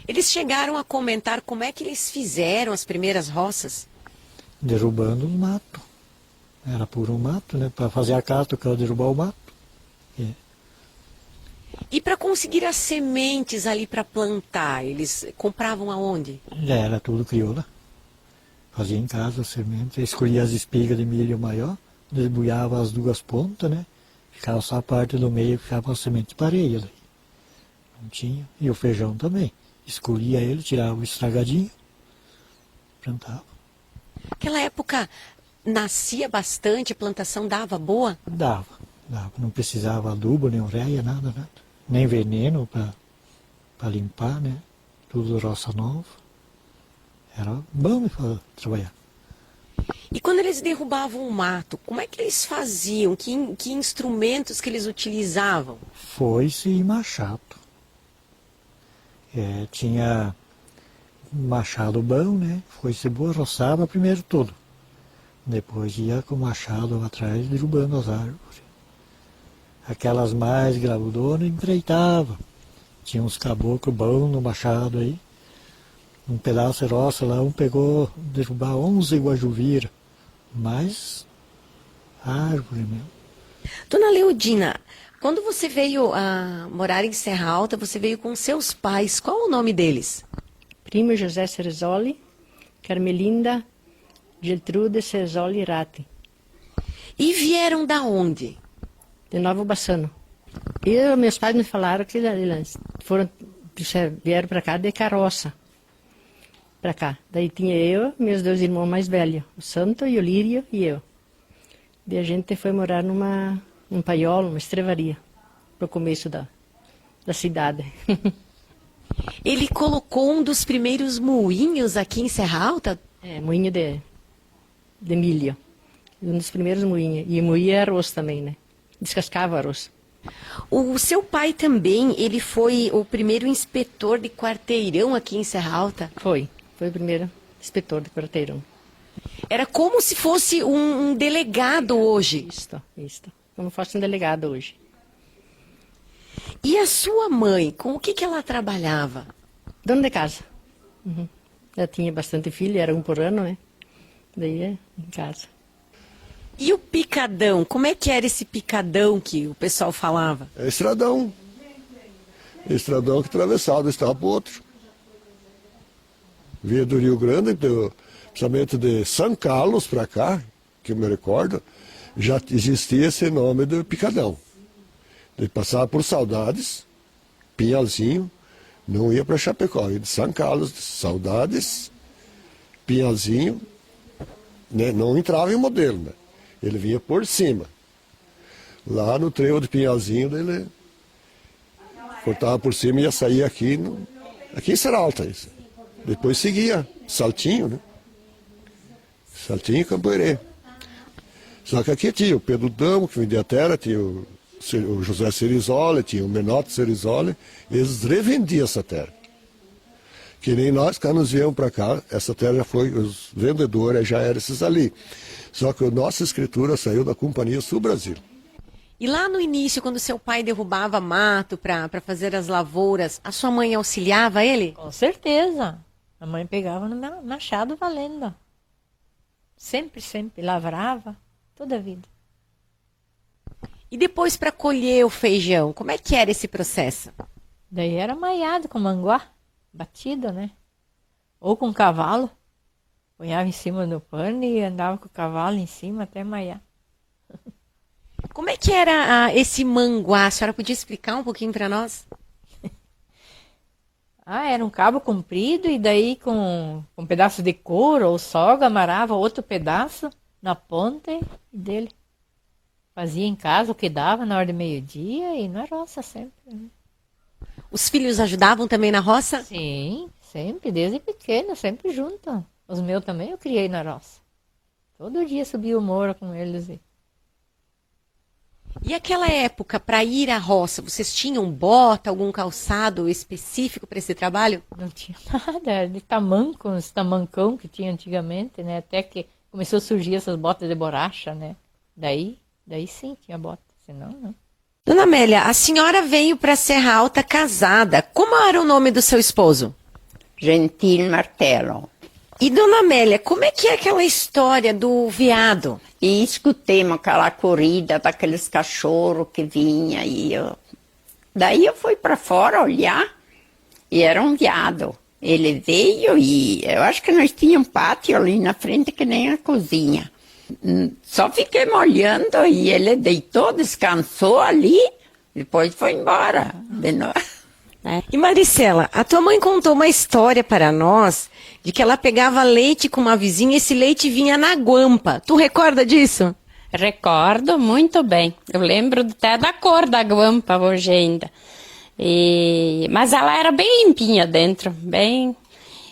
Eles chegaram a comentar como é que eles fizeram as primeiras roças? Derrubando o mato. Era puro mato, né? Para fazer a casa, tocava derrubar o mato. E para conseguir as sementes ali para plantar, eles compravam aonde? Era tudo crioula. Fazia em casa as sementes, escolhia as espigas de milho maior, desbuiava as 2 pontas, né? Ficava só a parte do meio, ficava as sementes pareias. Não tinha. E o feijão também. Escolhia ele, tirava o estragadinho, plantava. Naquela época nascia bastante, a plantação dava boa? Dava. Não precisava adubo, nem ureia, nada. Nem veneno para limpar, né? Tudo roça nova. Era bom para trabalhar. E quando eles derrubavam o mato, como é que eles faziam? Que instrumentos que eles utilizavam? Foice e machado. Tinha machado bom, né? Foice boa, roçava primeiro tudo. Depois ia com o machado atrás, derrubando as árvores. Aquelas mais gravudonas empreitava. Tinha uns caboclos bons no machado aí. Um pedaço de roça lá, um pegou derrubar 11 guajuvira. Mas árvore mesmo. Dona Leodina, quando você veio a morar em Serra Alta, você veio com seus pais. Qual o nome deles? Primo José Cerzoli, Carmelinda Gertrude Cerzoli Ratti. E vieram da onde? De Novo Bassano. E meus pais me falaram que eles vieram para cá de carroça. Para cá. Daí tinha eu e meus 2 irmãos mais velhos, o Santo e o Lírio e eu. Daí a gente foi morar num paiol, uma estrevaria, para o começo da cidade. Ele colocou um dos primeiros moinhos aqui em Serra Alta? É, moinho de milho. Um dos primeiros moinhos. E moía arroz também, né? Descascava arroz. O seu pai também, ele foi o primeiro inspetor de quarteirão aqui em Serra Alta? Foi o primeiro inspetor de quarteirão. Era como se fosse um delegado hoje. Isso. Como se fosse um delegado hoje. E a sua mãe, com o que ela trabalhava? Dona de casa. Uhum. Ela tinha bastante filho, era um por ano, né? Daí em casa. E o picadão? Como é que era esse picadão que o pessoal falava? É estradão. Estradão que atravessava de um estado para o outro. Via do Rio Grande, principalmente de São Carlos para cá, que eu me recordo, já existia esse nome do picadão. Ele passava por Saudades, Pinhalzinho, não ia para Chapecó, ia de São Carlos, Saudades, Pinhalzinho, né, não entrava em modelo, né? Ele vinha por cima. Lá no trevo de Pinhalzinho, ele cortava por cima e ia sair aqui em Serra Alta. Isso. Depois seguia Saltinho, né? Saltinho e Campoerê. Só que aqui tinha o Pedro Damo, que vendia a terra, tinha o José Cerizoli, tinha o Menotti Cerizoli, eles revendiam essa terra. Que nem nós, quando nos viemos para cá, essa terra já foi, os vendedores já eram esses ali. Só que a nossa escritura saiu da Companhia Sul Brasil. E lá no início, quando seu pai derrubava mato para fazer as lavouras, a sua mãe auxiliava ele? Com certeza. A mãe pegava no machado valendo. Sempre, lavrava, toda a vida. E depois para colher o feijão, como é que era esse processo? Daí era maiado com manguá, batido, né? Ou com cavalo. Punhava em cima do pano e andava com o cavalo em cima até maiar. Como é que era esse manguá? A senhora podia explicar um pouquinho para nós? Era um cabo comprido e daí com um pedaço de couro ou soga amarrava outro pedaço na ponta dele. Fazia em casa o que dava na hora de meio-dia e na roça sempre. Né? Os filhos ajudavam também na roça? Sim, sempre, desde pequeno, sempre junto. Os meus também eu criei na roça. Todo dia subia o morro com eles. E aquela época, para ir à roça, vocês tinham bota, algum calçado específico para esse trabalho? Não tinha nada, de tamanco, uns tamancão que tinha antigamente, né? Até que começou a surgir essas botas de borracha, né? Daí sim tinha bota, senão não. Dona Amélia, a senhora veio para Serra Alta casada. Como era o nome do seu esposo? Gentil Martelo. E Dona Amélia, como é que é aquela história do veado? E escutemos aquela corrida daqueles cachorros que vinha daí eu fui para fora olhar e era um veado. Ele veio e eu acho que nós tínhamos um pátio ali na frente que nem a cozinha. Só fiquei olhando e ele deitou, descansou ali, depois foi embora de novo. E Maricela, a tua mãe contou uma história para nós de que ela pegava leite com uma vizinha e esse leite vinha na guampa. Tu recorda disso? Recordo muito bem. Eu lembro até da cor da guampa hoje ainda. Mas ela era bem limpinha dentro, bem.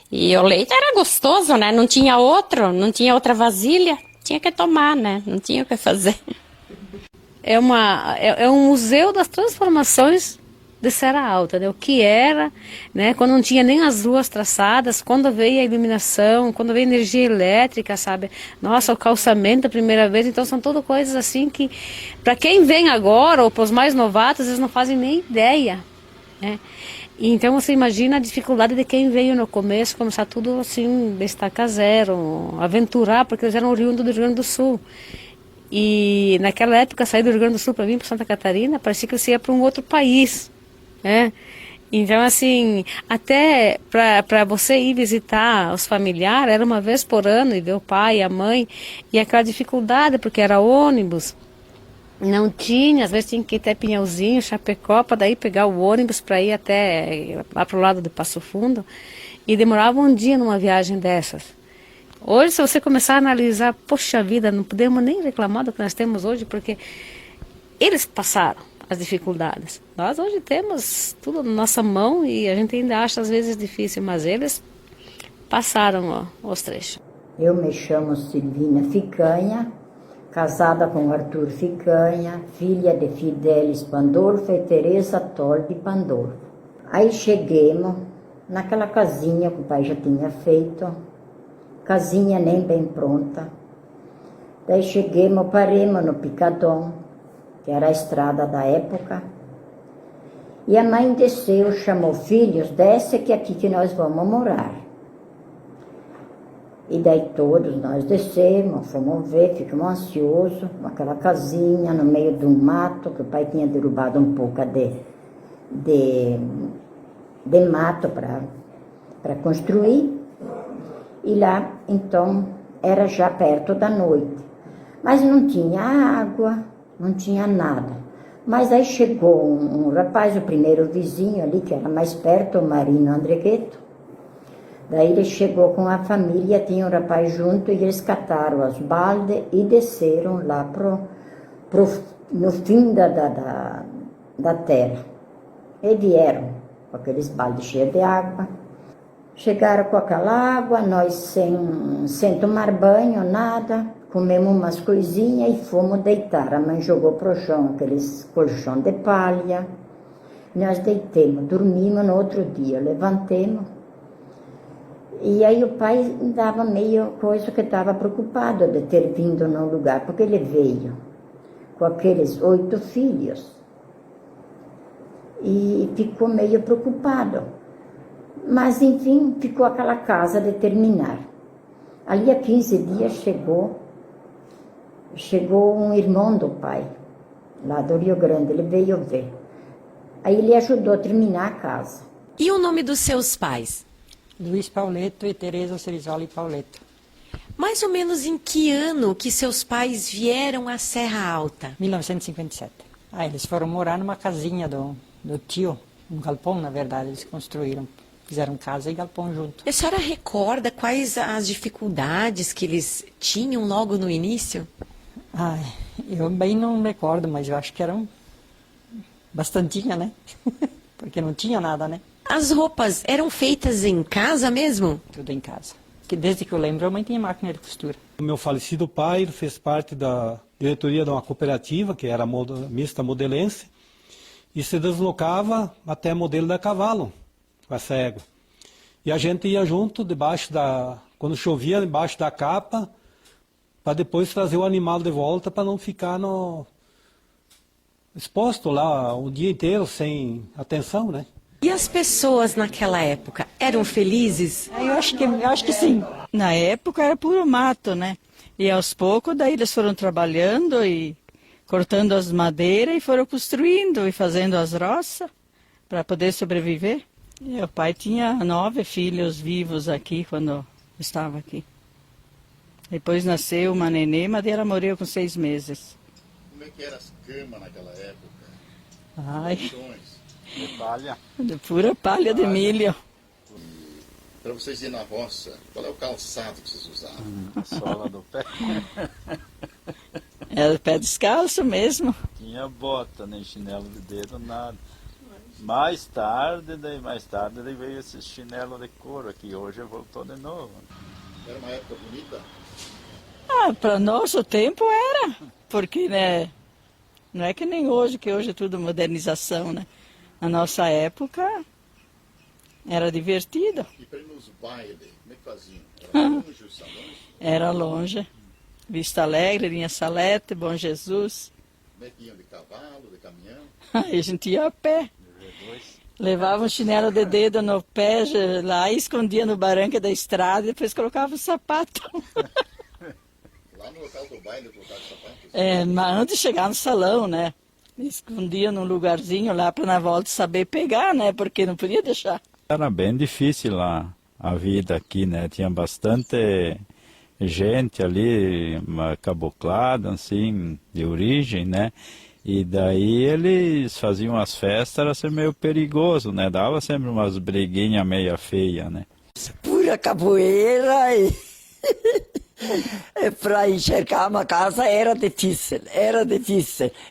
E o leite era gostoso, né? Não tinha outra vasilha. Tinha que tomar, né? Não tinha o que fazer. É um museu das transformações de Serra Alta, né? O que era, né? Quando não tinha nem as ruas traçadas, quando veio a iluminação, quando veio a energia elétrica, sabe? Nossa, o calçamento a primeira vez, então são tudo coisas assim que, para quem vem agora, ou para os mais novatos, eles não fazem nem ideia, né? E então você imagina a dificuldade de quem veio no começo, começar tudo assim, estaca zero, aventurar, porque eles eram oriundos do Rio Grande do Sul. E naquela época, sair do Rio Grande do Sul para vir para Santa Catarina, parecia que você ia para um outro país, né? Então, assim, até para você ir visitar os familiares, era uma vez por ano, e ver o pai e a mãe, e aquela dificuldade, porque era ônibus, não tinha, às vezes tinha que ir até Pinhalzinho, Chapecó, para daí pegar o ônibus para ir até lá para o lado de Passo Fundo, e demorava um dia numa viagem dessas. Hoje, se você começar a analisar, poxa vida, não podemos nem reclamar do que nós temos hoje, porque eles passaram as dificuldades. Nós hoje temos tudo na nossa mão e a gente ainda acha às vezes difícil, mas eles passaram os trechos. Eu me chamo Silvina Ficanha, casada com Arthur Ficanha, filha de Fidelis Pandolfo e Teresa Toll de Pandolfo. Aí cheguemos naquela casinha que o pai já tinha feito, casinha nem bem pronta. Daí cheguemos, paremos no Picadão, que era a estrada da época, e a mãe desceu, chamou: filhos, desce que é aqui que nós vamos morar. E daí todos nós descemos, fomos ver, ficamos ansiosos, aquela casinha no meio de um mato, que o pai tinha derrubado um pouco de mato para construir, e lá, então, era já perto da noite, mas não tinha água, não tinha nada. Mas aí chegou um rapaz, o primeiro vizinho ali, que era mais perto, o Marino Andregueto. Daí ele chegou com a família, tinha um rapaz junto, e eles cataram as baldes e desceram lá no fim da terra. E vieram com aqueles baldes cheios de água. Chegaram com aquela água, nós sem tomar banho, nada. Comemos umas coisinhas e fomos deitar. A mãe jogou pro chão aqueles colchão de palha. Nós deitemos, dormimos. No outro dia levantemos. E aí o pai dava meio coisa que estava preocupado de ter vindo no lugar, porque ele veio com aqueles 8 filhos e ficou meio preocupado. Mas enfim, ficou aquela casa de terminar. Ali a 15 dias chegou um irmão do pai, lá do Rio Grande, ele veio ver. Aí ele ajudou a terminar a casa. E o nome dos seus pais? Luiz Pauleto e Teresa Cerizoli Pauleto. Mais ou menos em que ano que seus pais vieram à Serra Alta? 1957. Eles foram morar numa casinha do tio, um galpão, na verdade, eles construíram. Fizeram casa e galpão junto. A senhora recorda quais as dificuldades que eles tinham logo no início? Eu bem não recordo, mas eu acho que eram bastantinha, né? Porque não tinha nada, né? As roupas eram feitas em casa mesmo? Tudo em casa. Que desde que eu lembro, a mãe tinha máquina de costura. O meu falecido pai fez parte da diretoria de uma cooperativa, que era mista modelense, e se deslocava até Modelo da Cavalo, com essa égua. E a gente ia junto, quando chovia, debaixo da capa, para depois trazer o animal de volta, para não ficar exposto lá o dia inteiro, sem atenção, né? E as pessoas naquela época eram felizes? Eu acho que sim. Na época era puro mato, né? E aos poucos daí eles foram trabalhando e cortando as madeiras e foram construindo e fazendo as roças para poder sobreviver. Meu pai tinha 9 filhos vivos aqui quando estava aqui. Depois nasceu uma nenê, mas ela morreu com 6 meses. Como é que eram as camas naquela época? De palha. De pura palha de milho. Para vocês irem na roça, qual é o calçado que vocês usavam? A sola do pé. Era pé descalço mesmo. Tinha bota, nem chinelo de dedo, nada. Mais tarde veio esse chinelo de couro que hoje voltou de novo. Era uma época bonita? Para nosso tempo era, porque né, não é que nem hoje, que hoje é tudo modernização, né? Na nossa época era divertido. E para ir nos bailes, como é que faziam? Era longe os salões? Era longe. Vista Alegre, Linha Salete, Bom Jesus. Como é que iam? De cavalo, de caminhão? A gente ia a pé. Levava um chinelo de dedo no pé, lá e escondia no barranco da estrada, e depois colocava o sapato. Lá no hotel do baile, trocar de sapatos? Mas antes de chegar no salão, né? Me escondia num lugarzinho lá para na volta saber pegar, né? Porque não podia deixar. Era bem difícil lá a vida aqui, né? Tinha bastante gente ali, uma caboclada, assim, de origem, né? E daí eles faziam as festas, era sempre meio perigoso, né? Dava sempre umas briguinhas meia feia, né? Pura capoeira e para enxergar uma casa era difícil.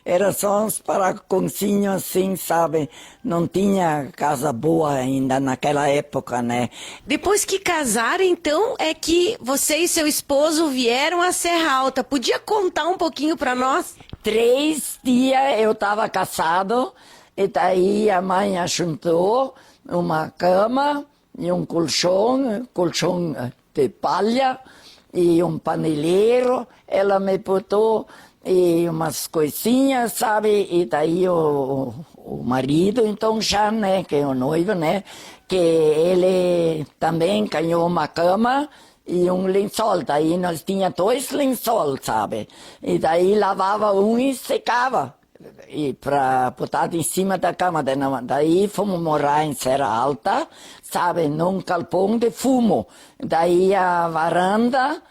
Era só uns paraconcinhos assim, sabe? Não tinha casa boa ainda naquela época, né? Depois que casaram, então, é que você e seu esposo vieram à Serra Alta. Podia contar um pouquinho para nós? 3 dias eu estava casado, e daí a mãe ajuntou uma cama e um colchão de palha e um paneleiro. Ela me botou e umas coisinhas, sabe? E daí o marido, então já, né, que é o noivo, né, que ele também ganhou uma cama e um lençol. Daí nós tínhamos 2 lençóis, sabe? E daí lavava um e secava. E para botar em cima da cama. Daí fomos morar em Serra Alta, sabe? Num galpão de fumo. Daí a varanda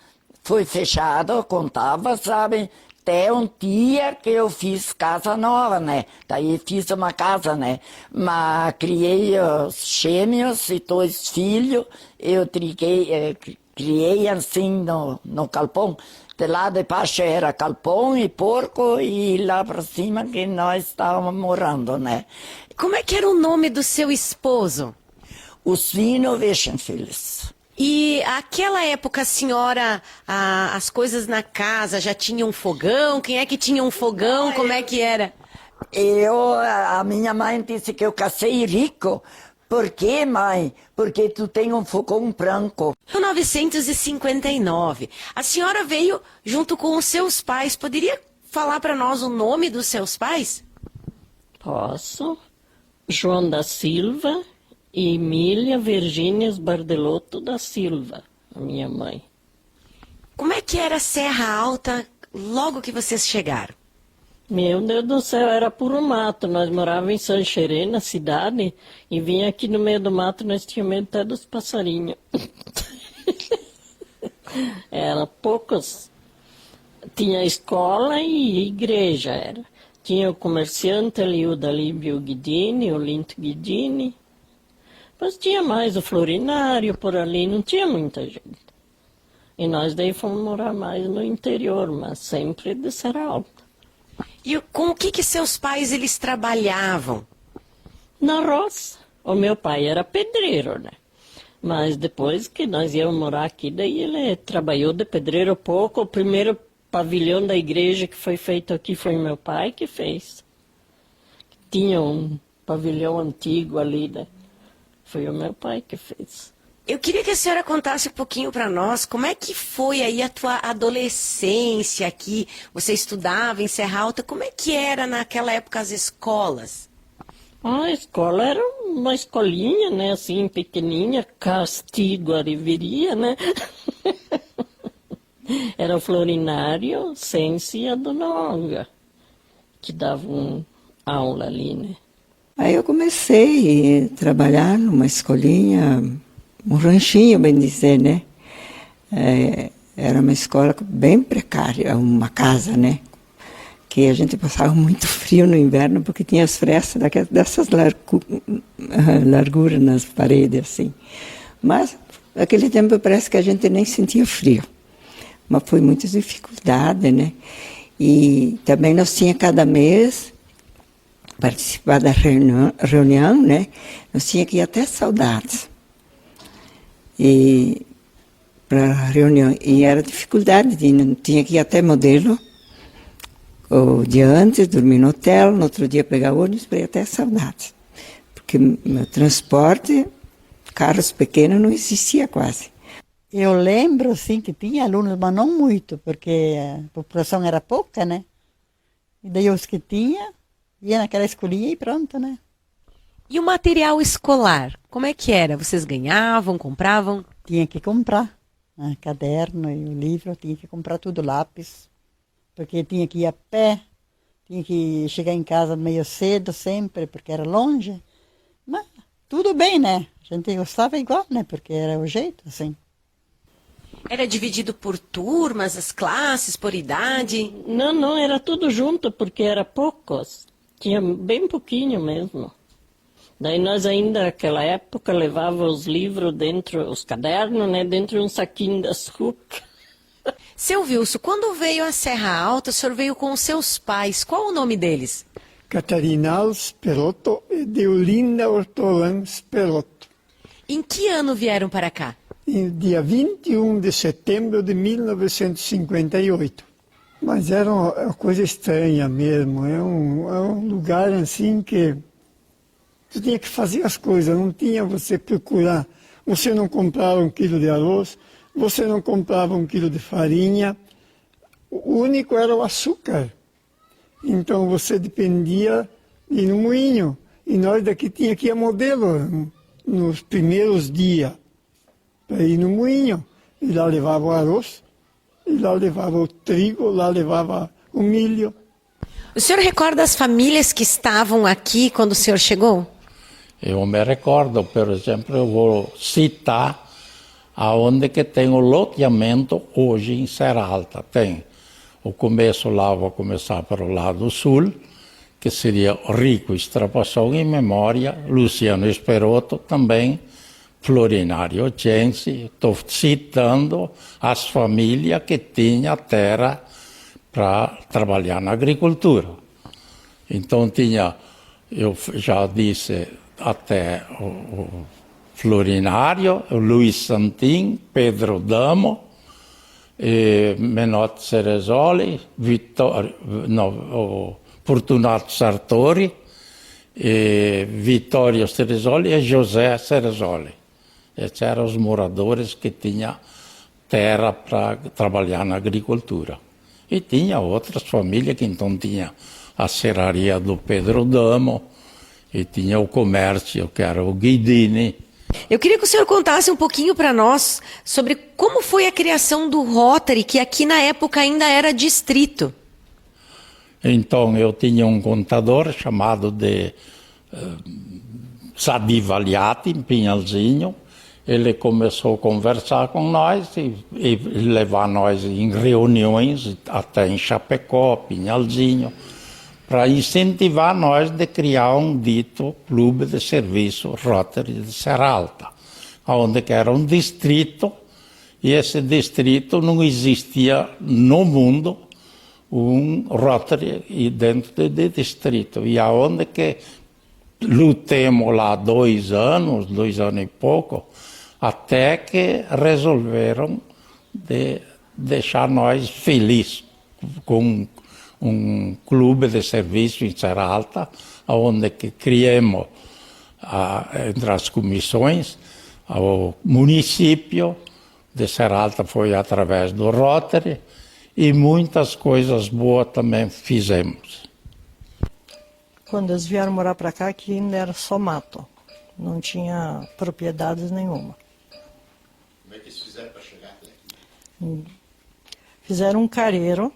foi fechada, contava, sabe? Até um dia que eu fiz casa nova, né? Daí fiz uma casa, né? Mas criei os gêmeos e 2 filhos. Eu criei assim no galpão. De lá de baixo era galpão e porco, e lá para cima que nós estávamos morando, né? Como é que era o nome do seu esposo? Oswino Weschenfels. E aquela época, a senhora, as coisas na casa já tinham um fogão? Quem é que tinha um fogão? Como é que era? A minha mãe disse que eu casei rico. Por quê, mãe? Porque tu tem um fogão branco. Em 1959, a senhora veio junto com os seus pais. Poderia falar para nós o nome dos seus pais? Posso. João da Silva e Emília Virgínia Bardelotto da Silva, a minha mãe. Como é que era Serra Alta logo que vocês chegaram? Meu Deus do céu, era puro mato. Nós morávamos em Sanxerê, na cidade, e vinha aqui no meio do mato, nós tínhamos medo até dos passarinhos. Era poucos. Tinha escola e igreja, era. Tinha o comerciante ali, o Dalíbio Guidini, o Linto Guidini. Mas tinha mais o Florinário por ali, não tinha muita gente. E nós daí fomos morar mais no interior, mas sempre de Serra Alta. E com o que seus pais eles trabalhavam? Na roça. O meu pai era pedreiro, né? Mas depois que nós íamos morar aqui, daí ele trabalhou de pedreiro pouco. O primeiro pavilhão da igreja que foi feito aqui foi meu pai que fez. Tinha um pavilhão antigo ali, né? Foi o meu pai que fez. Eu queria que a senhora contasse um pouquinho para nós como é que foi aí a tua adolescência aqui. Você estudava em Serra Alta, como é que era naquela época as escolas? A escola era uma escolinha, né, assim, pequenininha, Castigo Ariveria, né? Era o Florinário, Sense e a Dona Olga, que davam aula ali, né? Aí eu comecei a trabalhar numa escolinha, um ranchinho, bem dizer, né? Era uma escola bem precária, uma casa, né? Que a gente passava muito frio no inverno, porque tinha as frestas dessas larguras nas paredes, assim. Mas, naquele tempo, parece que a gente nem sentia frio. Mas foi muita dificuldade, né? E também nós tínhamos cada mês participar da reunião, né? Nós tínhamos que ir até Saudades. E para a reunião. E era dificuldade, tinha que ir até Modelo. O dia antes, dormir no hotel, no outro dia pegar ônibus para ir até Saudades. Porque meu transporte, carros pequenos, não existia quase. Eu lembro, sim, que tinha alunos, mas não muito, porque a população era pouca, né? E daí os que tinha, ia naquela escolinha e pronto, né? E o material escolar, como é que era? Vocês ganhavam, compravam? Tinha que comprar. caderno e o livro, tinha que comprar tudo lápis, porque tinha que ir a pé, tinha que chegar em casa meio cedo sempre, porque era longe. Mas tudo bem, né? A gente gostava igual, né? Porque era o jeito, assim. Era dividido por turmas, as classes, por idade? Não, era tudo junto, porque era poucos. Tinha bem pouquinho mesmo. Daí nós ainda, naquela época, levávamos os livros dentro, os cadernos, né? Dentro de um saquinho de açúcar. Seu Wilson, quando veio à Serra Alta, o senhor veio com os seus pais. Qual o nome deles? Catarina Sperotto e Deolinda Ortolan Sperotto. Em que ano vieram para cá? Dia 21 de setembro de 1958. Mas era uma coisa estranha mesmo. É um lugar assim que você tinha que fazer as coisas, não tinha você procurar. Você não comprava 1 quilo de arroz, você não comprava 1 quilo de farinha. O único era o açúcar. Então você dependia de ir no moinho. E nós daqui tinha que ir a modelo nos primeiros dias para ir no moinho. E lá levava o arroz, e lá levava o trigo, lá levava o milho. O senhor recorda as famílias que estavam aqui quando o senhor chegou? Eu me recordo, por exemplo, eu vou citar aonde que tem o loteamento hoje em Serra Alta. Tem o começo lá, vou começar pelo lado sul, que seria Rico Strapação em memória, Luciano Esperotto também, Florinário Gensi. Estou citando as famílias que tinham terra para trabalhar na agricultura. Então tinha, eu já disse, até o Florinário, o Luiz Santin, Pedro Damo, Menotti Ceresoli, o Fortunato Sartori, Vittorio Ceresoli e José Ceresoli. Esses eram os moradores que tinham terra para trabalhar na agricultura. E tinha outras famílias que então tinha a serraria do Pedro Damo, e tinha o comércio, que era o Guidini. Eu queria que o senhor contasse um pouquinho para nós sobre como foi a criação do Rotary, que aqui na época ainda era distrito. Então, eu tinha um contador chamado de Sadi Valiati, em Pinhalzinho. Ele começou a conversar com nós e levar nós em reuniões, até em Chapecó, Pinhalzinho, para incentivar nós de criar um dito clube de serviço Rotary de Serra Alta, onde que era um distrito, e esse distrito não existia no mundo um Rotary dentro de distrito. E aonde que lutemos lá 2 anos e pouco, até que resolveram de deixar nós felizes com um clube de serviço em Serra Alta, onde que criamos, entre as comissões, o município de Serra Alta foi através do Rotary, e muitas coisas boas também fizemos. Quando eles vieram morar para cá, aqui ainda era só mato, não tinha propriedades nenhuma. Como é que eles fizeram para chegar até aqui? Fizeram um careiro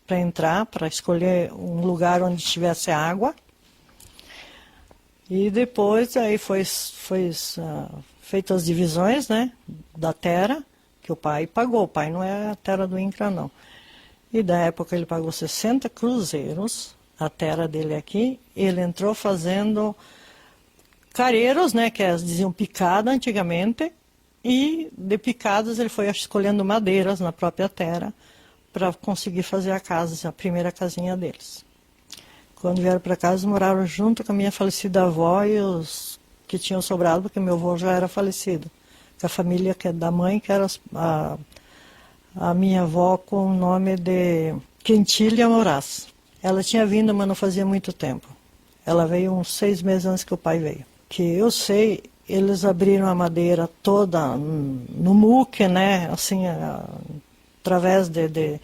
para entrar, para escolher um lugar onde tivesse água. E depois aí foi feitas as divisões, né, da terra, que o pai pagou. O pai não é a terra do INCRA, não. E da época ele pagou 60 cruzeiros, a terra dele aqui. Ele entrou fazendo careiros, né, que eles diziam picada antigamente, e de picadas ele foi escolhendo madeiras na própria terra para conseguir fazer a casa, a primeira casinha deles. Quando vieram para cá, eles moraram junto com a minha falecida avó e os que tinham sobrado, porque meu avô já era falecido. Com a família que é da mãe, que era a minha avó com o nome de Quintilha Moraes. Ela tinha vindo, mas não fazia muito tempo. Ela veio uns 6 meses antes que o pai veio. Que eu sei, eles abriram a madeira toda no muque, né, assim, através de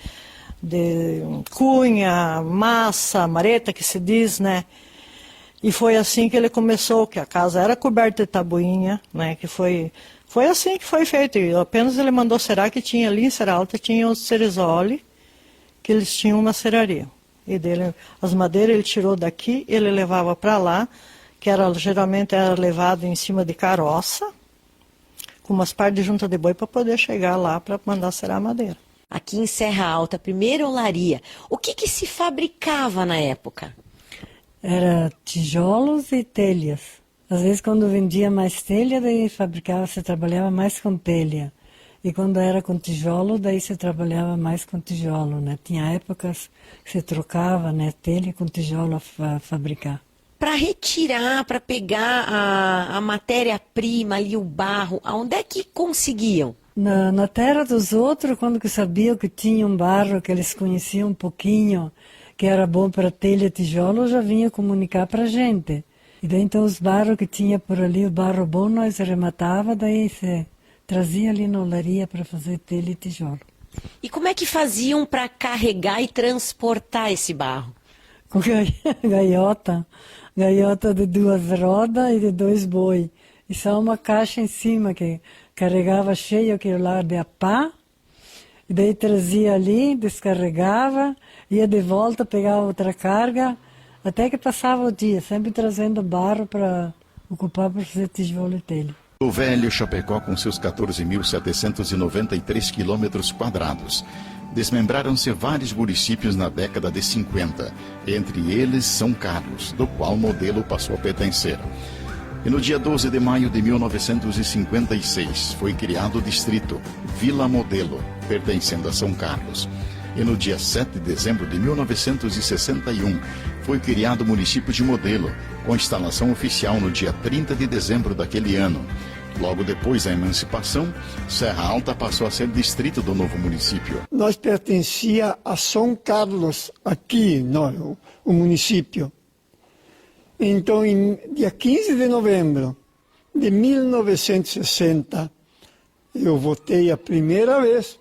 cunha, massa, mareta, que se diz, né? E foi assim que ele começou, que a casa era coberta de tabuinha, né? Que foi assim que foi feito. E apenas ele mandou serar, que tinha ali em Serra Alta, tinha os cerizoli, que eles tinham uma serraria. E dele, as madeiras ele tirou daqui, ele levava para lá, que geralmente era levado em cima de carroça, com umas partes de junta de boi para poder chegar lá para mandar serar a madeira. Aqui em Serra Alta, primeira olaria, o que se fabricava na época? Era tijolos e telhas. Às vezes, quando vendia mais telha, daí se trabalhava mais com telha. E quando era com tijolo, daí se trabalhava mais com tijolo, né? Tinha épocas que se trocava, né, telha com tijolo a fabricar. Para retirar, para pegar a matéria-prima ali, o barro, aonde é que conseguiam? Na terra dos outros, quando que sabiam que tinha um barro que eles conheciam um pouquinho, que era bom para telha e tijolo, já vinha comunicar para a gente. E daí então os barros que tinha por ali, o barro bom, nós rematava, daí se trazia ali na olaria para fazer telha e tijolo. E como é que faziam para carregar e transportar esse barro? Com gaiota de 2 rodas e de 2 boi. E só uma caixa em cima que carregava cheio aquilo lá de pá. E daí trazia ali, descarregava, ia de volta, pegava outra carga, até que passava o dia, sempre trazendo barro para ocupar para fazer tijolo e telha. O velho Chapecó, com seus 14.793 quilômetros quadrados, desmembraram-se vários municípios na década de 50, entre eles São Carlos, do qual Modelo passou a pertencer. E no dia 12 de maio de 1956 foi criado o distrito Vila Modelo, pertencendo a São Carlos. E no dia 7 de dezembro de 1961 foi criado o município de Modelo, com instalação oficial no dia 30 de dezembro daquele ano. Logo depois da emancipação, Serra Alta passou a ser distrito do novo município. Nós pertencia a São Carlos, aqui, o município. Então, dia 15 de novembro de 1960, eu votei a primeira vez,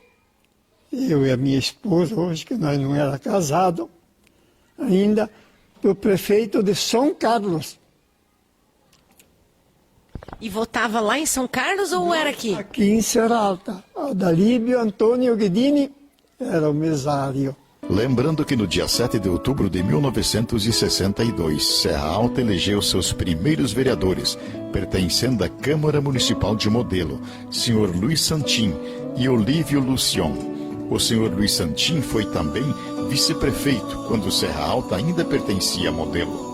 eu e a minha esposa, hoje que nós não era casado ainda, para o prefeito de São Carlos. E votava lá em São Carlos ou era aqui? Aqui em Serra Alta. Adalíbio Antônio Guedini era o mesário. Lembrando que no dia 7 de outubro de 1962, Serra Alta elegeu seus primeiros vereadores, pertencendo à Câmara Municipal de Modelo, Sr. Luiz Santim e Olívio Lucion. O Sr. Luiz Santim foi também vice-prefeito, quando Serra Alta ainda pertencia a Modelo.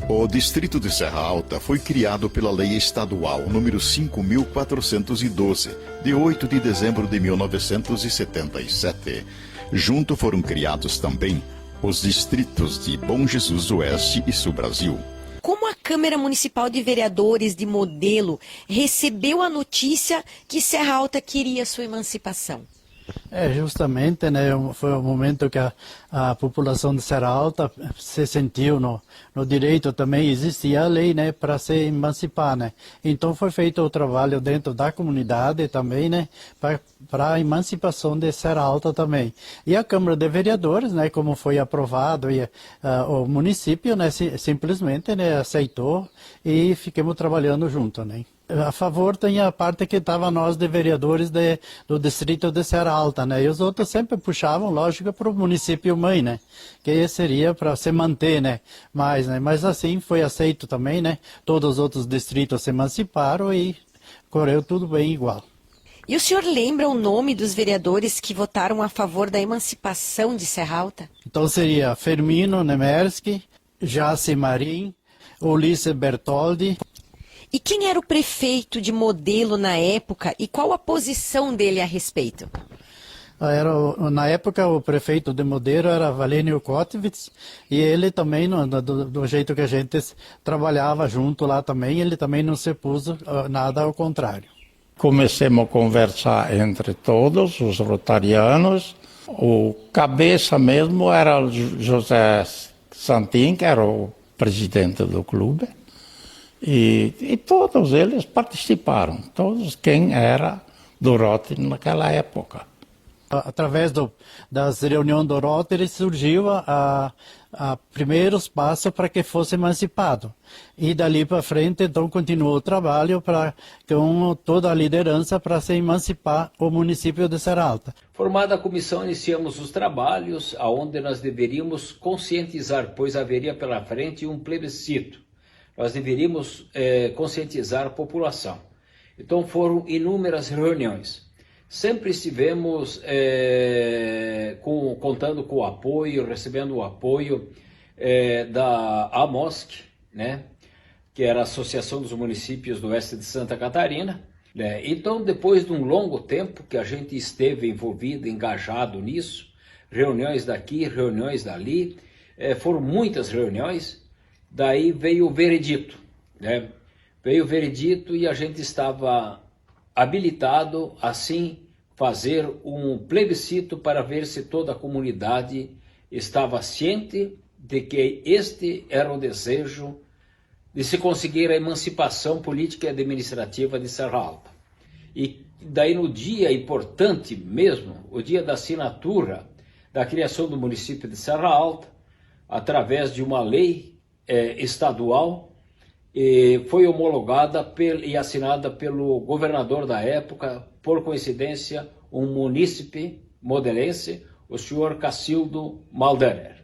O Distrito de Serra Alta foi criado pela Lei Estadual número 5.412, de 8 de dezembro de 1977. Junto foram criados também os distritos de Bom Jesus Oeste e Sul Brasil. Como a Câmara Municipal de Vereadores de Modelo recebeu a notícia que Serra Alta queria sua emancipação? Justamente, né, foi o momento que a população de Serra Alta se sentiu no direito, também existia a lei, né, para se emancipar, né. Então foi feito o trabalho dentro da comunidade também, né, para a emancipação de Serra Alta também. E a Câmara de Vereadores, né, como foi aprovado, e o município, né, simplesmente, né, aceitou e ficamos trabalhando junto, né. A favor tem a parte que estava nós de vereadores do distrito de Serra Alta, né? E os outros sempre puxavam, lógico, para o município mãe, né? Que seria para se manter, né? Mas assim foi aceito também, né? Todos os outros distritos se emanciparam e correu tudo bem igual. E o senhor lembra o nome dos vereadores que votaram a favor da emancipação de Serra Alta? Então seria Firmino Nemerski, Jace Marim, Ulisses Bertoldi. E quem era o prefeito de Modelo na época e qual a posição dele a respeito? Na época, o prefeito de Modelo era Valênio Kotovitz, e ele também, do jeito que a gente trabalhava junto lá também, ele também não se pôs nada ao contrário. Comecemos a conversar entre todos os rotarianos. O cabeça mesmo era o José Santim, que era o presidente do clube. E todos eles participaram, todos quem era do Rote naquela época. Através das reuniões do Rotary surgiu a primeiros passos para que fosse emancipado. E dali para frente, então, continuou o trabalho com toda a liderança para se emancipar o município de Serra Alta. Formada a comissão, iniciamos os trabalhos, aonde nós deveríamos conscientizar, pois haveria pela frente um plebiscito. Nós deveríamos conscientizar a população. Então foram inúmeras reuniões. Sempre estivemos contando com o apoio, recebendo o apoio da AMOSC, né, que era a Associação dos Municípios do Oeste de Santa Catarina. Né? Então, depois de um longo tempo que a gente esteve envolvido, engajado nisso, reuniões daqui, reuniões dali, foram muitas reuniões, daí veio o veredito, né? Veio o veredito e a gente estava habilitado, assim, fazer um plebiscito para ver se toda a comunidade estava ciente de que este era o desejo de se conseguir a emancipação política e administrativa de Serra Alta. E daí no dia importante mesmo, o dia da assinatura da criação do município de Serra Alta, através de uma lei estadual, foi homologada e assinada pelo governador da época, por coincidência, um munícipe modelense, o senhor Cacildo Malderer.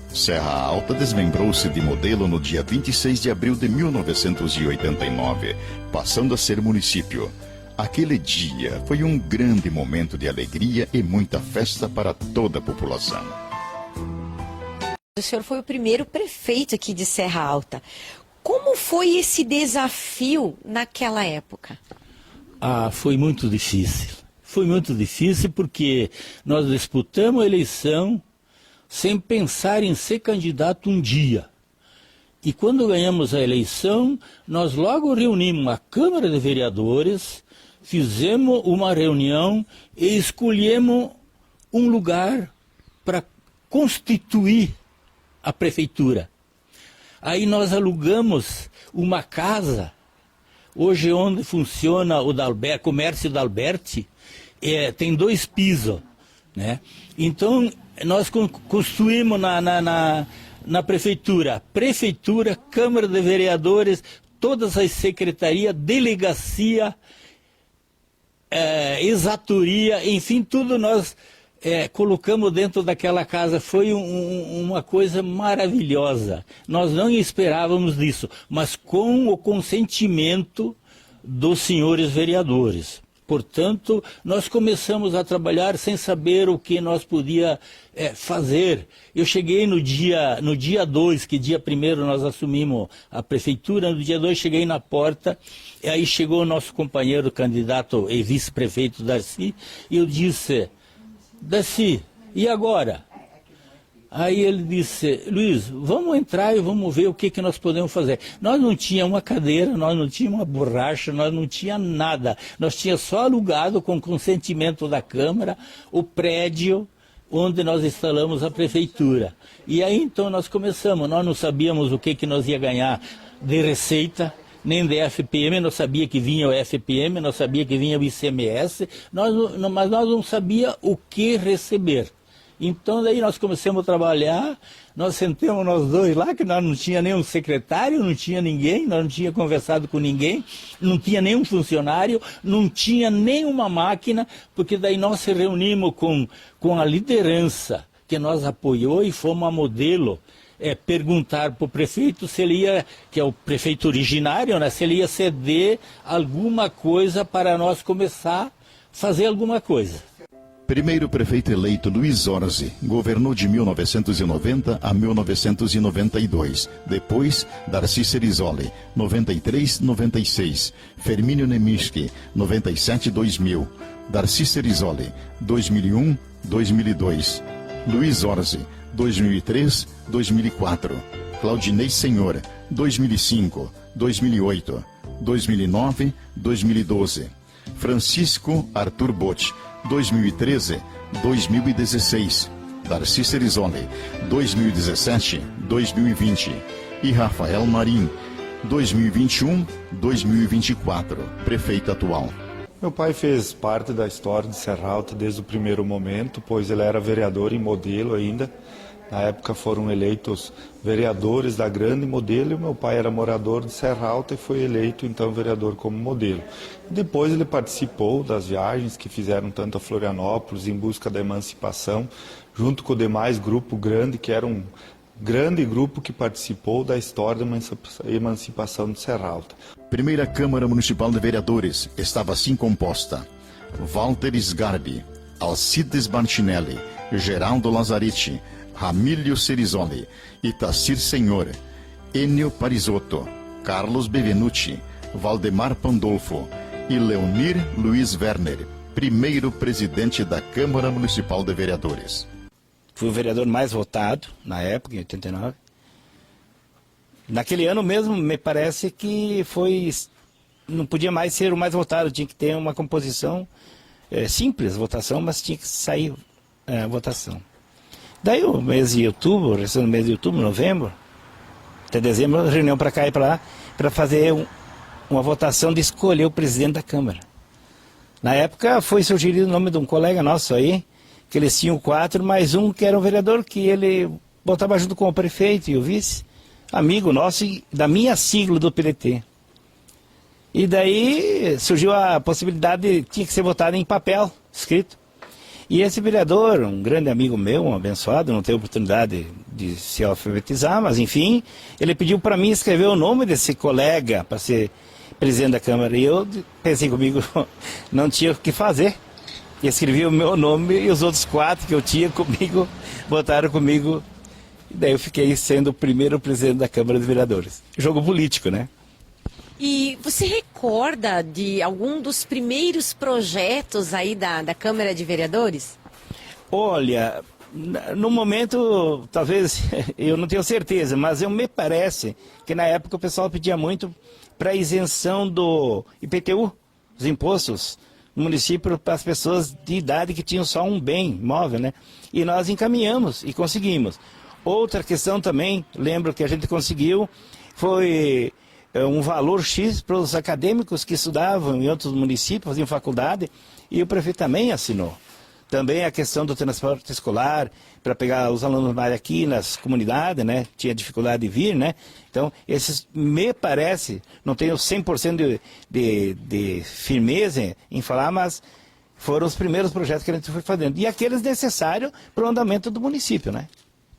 Serra Alta desmembrou-se de Modelo no dia 26 de abril de 1989, passando a ser município. Aquele dia foi um grande momento de alegria e muita festa para toda a população. O senhor foi o primeiro prefeito aqui de Serra Alta. Como foi esse desafio naquela época? Foi muito difícil. Foi muito difícil porque nós disputamos a eleição sem pensar em ser candidato um dia. E quando ganhamos a eleição, nós logo reunimos a Câmara de Vereadores, fizemos uma reunião e escolhemos um lugar para constituir a prefeitura. Aí nós alugamos uma casa, hoje onde funciona o comércio da Alberti, tem 2 pisos, né? Então nós construímos na prefeitura, Câmara de Vereadores, todas as secretarias, delegacia, exatoria, enfim, tudo nós colocamos dentro daquela casa. Foi uma coisa maravilhosa. Nós não esperávamos disso, mas com o consentimento dos senhores vereadores. Portanto, nós começamos a trabalhar sem saber o que nós podíamos fazer. Eu cheguei no dia 2, que dia 1º nós assumimos a prefeitura, no dia 2 cheguei na porta, e aí chegou o nosso companheiro candidato e vice-prefeito Darcy, e eu disse: Darcy, e agora? Aí ele disse: Luiz, vamos entrar e vamos ver o que nós podemos fazer. Nós não tínhamos uma cadeira, nós não tínhamos uma borracha, nós não tínhamos nada. Nós tínhamos só alugado, com consentimento da Câmara, o prédio onde nós instalamos a prefeitura. E aí então nós começamos. Nós não sabíamos o que nós ia ganhar de receita, nem de FPM, nós sabia que vinha o FPM, nós sabia que vinha o ICMS, mas nós não sabia o que receber. Então daí nós começamos a trabalhar, nós sentamos nós dois lá, que nós não tinha nenhum secretário, não tinha ninguém, nós não tinha conversado com ninguém, não tinha nenhum funcionário, não tinha nenhuma máquina, porque daí nós se reunimos com a liderança que nos apoiou e fomos a Modelo, perguntar para o prefeito se ele ia, que é o prefeito originário, né, se ele ia ceder alguma coisa para nós começar a fazer alguma coisa. Primeiro prefeito eleito Luiz Orsi governou de 1990 a 1992. Depois, Darcy Cerisoli, 93-96. Fermínio Nemischke, 97-2000. Darcy Cerisoli, 2001-2002. Luiz Orsi, 2003-2004. Claudinei Senhor, 2005, 2008, 2009, 2012. Francisco Arthur Botti, 2013, 2016. Darcy Cerisoli, 2017, 2020. E Rafael Marim, 2021, 2024, prefeito atual. Meu pai fez parte da história de Serra Alta desde o primeiro momento, pois ele era vereador em Modelo ainda. Na época foram eleitos vereadores da Grande Modelo e meu pai era morador de Serra Alta e foi eleito então vereador como Modelo. Depois ele participou das viagens que fizeram tanto a Florianópolis em busca da emancipação, junto com o demais grupo grande, que era um grande grupo que participou da história da emancipação de Serra Alta. Primeira Câmara Municipal de Vereadores estava assim composta: Walter Sgarbi, Alcides Martinelli, Geraldo Lazzaretti, Ramílio Cerisoli, Itacir Senhor, Enio Parisotto, Carlos Bevenuti, Valdemar Pandolfo e Leonir Luiz Werner, primeiro presidente da Câmara Municipal de Vereadores. Fui o vereador mais votado na época, em 89. Naquele ano mesmo, me parece que não podia mais ser o mais votado, tinha que ter uma composição simples, votação, mas tinha que sair a votação. Daí o mês de outubro, no mês de outubro, novembro, até dezembro, reunião para cá e para lá, para fazer uma votação de escolher o presidente da Câmara. Na época foi sugerido o nome de um colega nosso aí, que eles tinham 4, mais um que era um vereador, que ele botava junto com o prefeito e o vice, amigo nosso da minha sigla do PDT. E daí surgiu a possibilidade, tinha que ser votado em papel, escrito. E esse vereador, um grande amigo meu, um abençoado, não teve oportunidade de se alfabetizar, mas enfim, ele pediu para mim escrever o nome desse colega para ser presidente da Câmara. E eu pensei comigo, não tinha o que fazer. E escrevi o meu nome e os outros 4 que eu tinha comigo, votaram comigo. E daí eu fiquei sendo o primeiro presidente da Câmara de Vereadores. Jogo político, né? E você recorda de algum dos primeiros projetos aí da Câmara de Vereadores? Olha, no momento, talvez, eu não tenho certeza, mas me parece que na época o pessoal pedia muito para isenção do IPTU, os impostos no município para as pessoas de idade que tinham só um bem imóvel, né? E nós encaminhamos e conseguimos. Outra questão também, lembro que a gente conseguiu, foi um valor X para os acadêmicos que estudavam em outros municípios, faziam faculdade, e o prefeito também assinou. Também a questão do transporte escolar, para pegar os alunos mais aqui nas comunidades, né? Tinha dificuldade de vir, né? Então, esses, me parece, não tenho 100% de firmeza em falar, mas foram os primeiros projetos que a gente foi fazendo. E aqueles necessários para o andamento do município, né?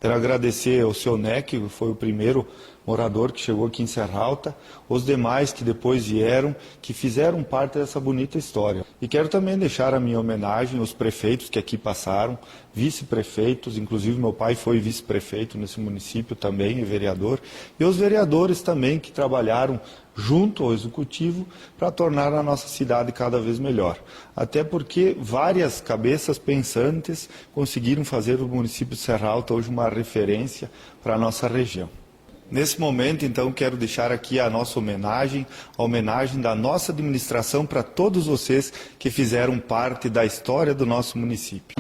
Quero agradecer ao seu NEC, que foi o primeiro morador que chegou aqui em Serra Alta, os demais que depois vieram, que fizeram parte dessa bonita história. E quero também deixar a minha homenagem aos prefeitos que aqui passaram, vice-prefeitos, inclusive meu pai foi vice-prefeito nesse município também, e vereador, e os vereadores também que trabalharam junto ao Executivo para tornar a nossa cidade cada vez melhor. Até porque várias cabeças pensantes conseguiram fazer o município de Serra Alta hoje uma referência para a nossa região. Nesse momento, então, quero deixar aqui a nossa homenagem, a homenagem da nossa administração para todos vocês que fizeram parte da história do nosso município.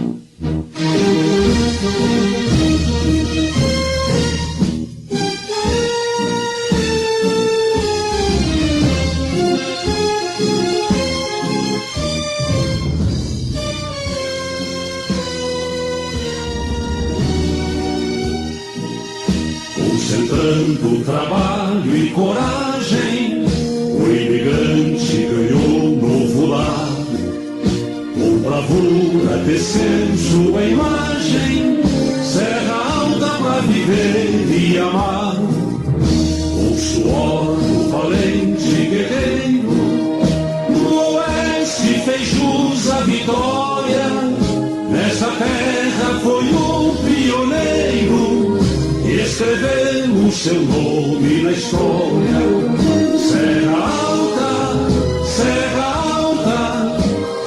Concentrando trabalho e coragem, o imigrante ganhou novo lar. Com bravura tecendo sua imagem, Serra Alta pra viver e amar. Com suor do valente guerreiro, no oeste fez jus a vitória. Nessa terra foi um pioneiro, escrevemos seu nome na história. Serra Alta,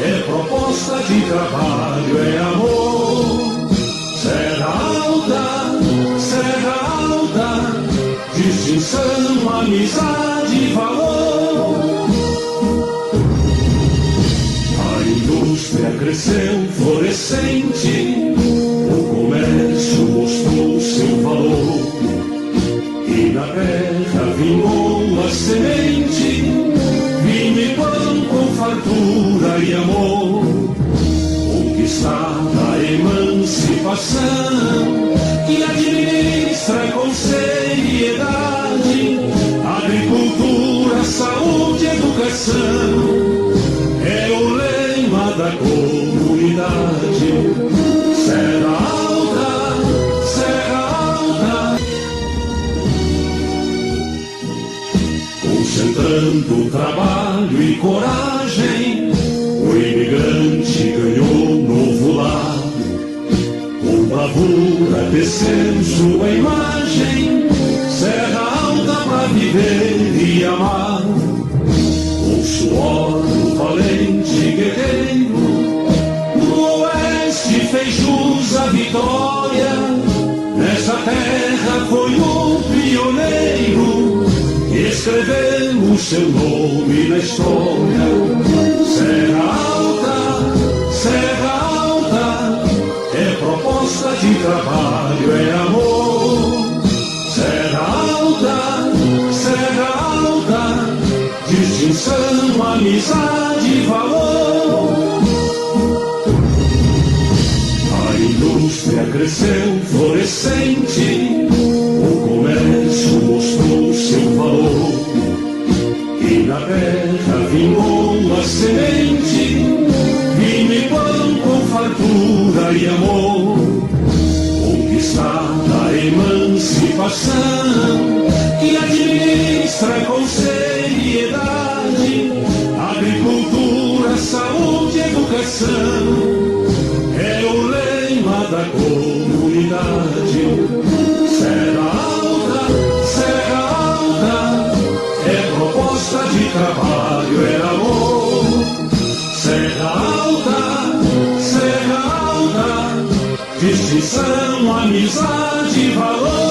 é proposta de trabalho, é amor. Serra Alta, distinção, amizade e valor. A indústria cresceu florescente, o comércio mostrou seu valor, e na terra vingou a semente, vinho e pão com fartura conquistada emancipação, que administra com seriedade agricultura, saúde e educação. É o lema da comunidade. Serra Alta, concentrando trabalho e coragem, o imigrante ganhou novo lado. Com bravura tecendo sua imagem, Serra Alta pra viver e amar. Com suor do valente guerreiro, no oeste fez jus a vitória. Nessa terra foi um pioneiro, escreveu o seu nome na história. Serra Alta, é proposta de trabalho, é amor. Serra Alta, distinção, amizade e valor. A indústria cresceu florescente, o comércio mostrou seu valor, e na terra vingou a semente, vinho e pão com fartura e amor. Conquistada a emancipação, que administra com seriedade agricultura, saúde e educação. É o lema da comunidade. Serra Alta, é proposta de trabalho, é amor. Serra Alta, distinção, amizade e valor.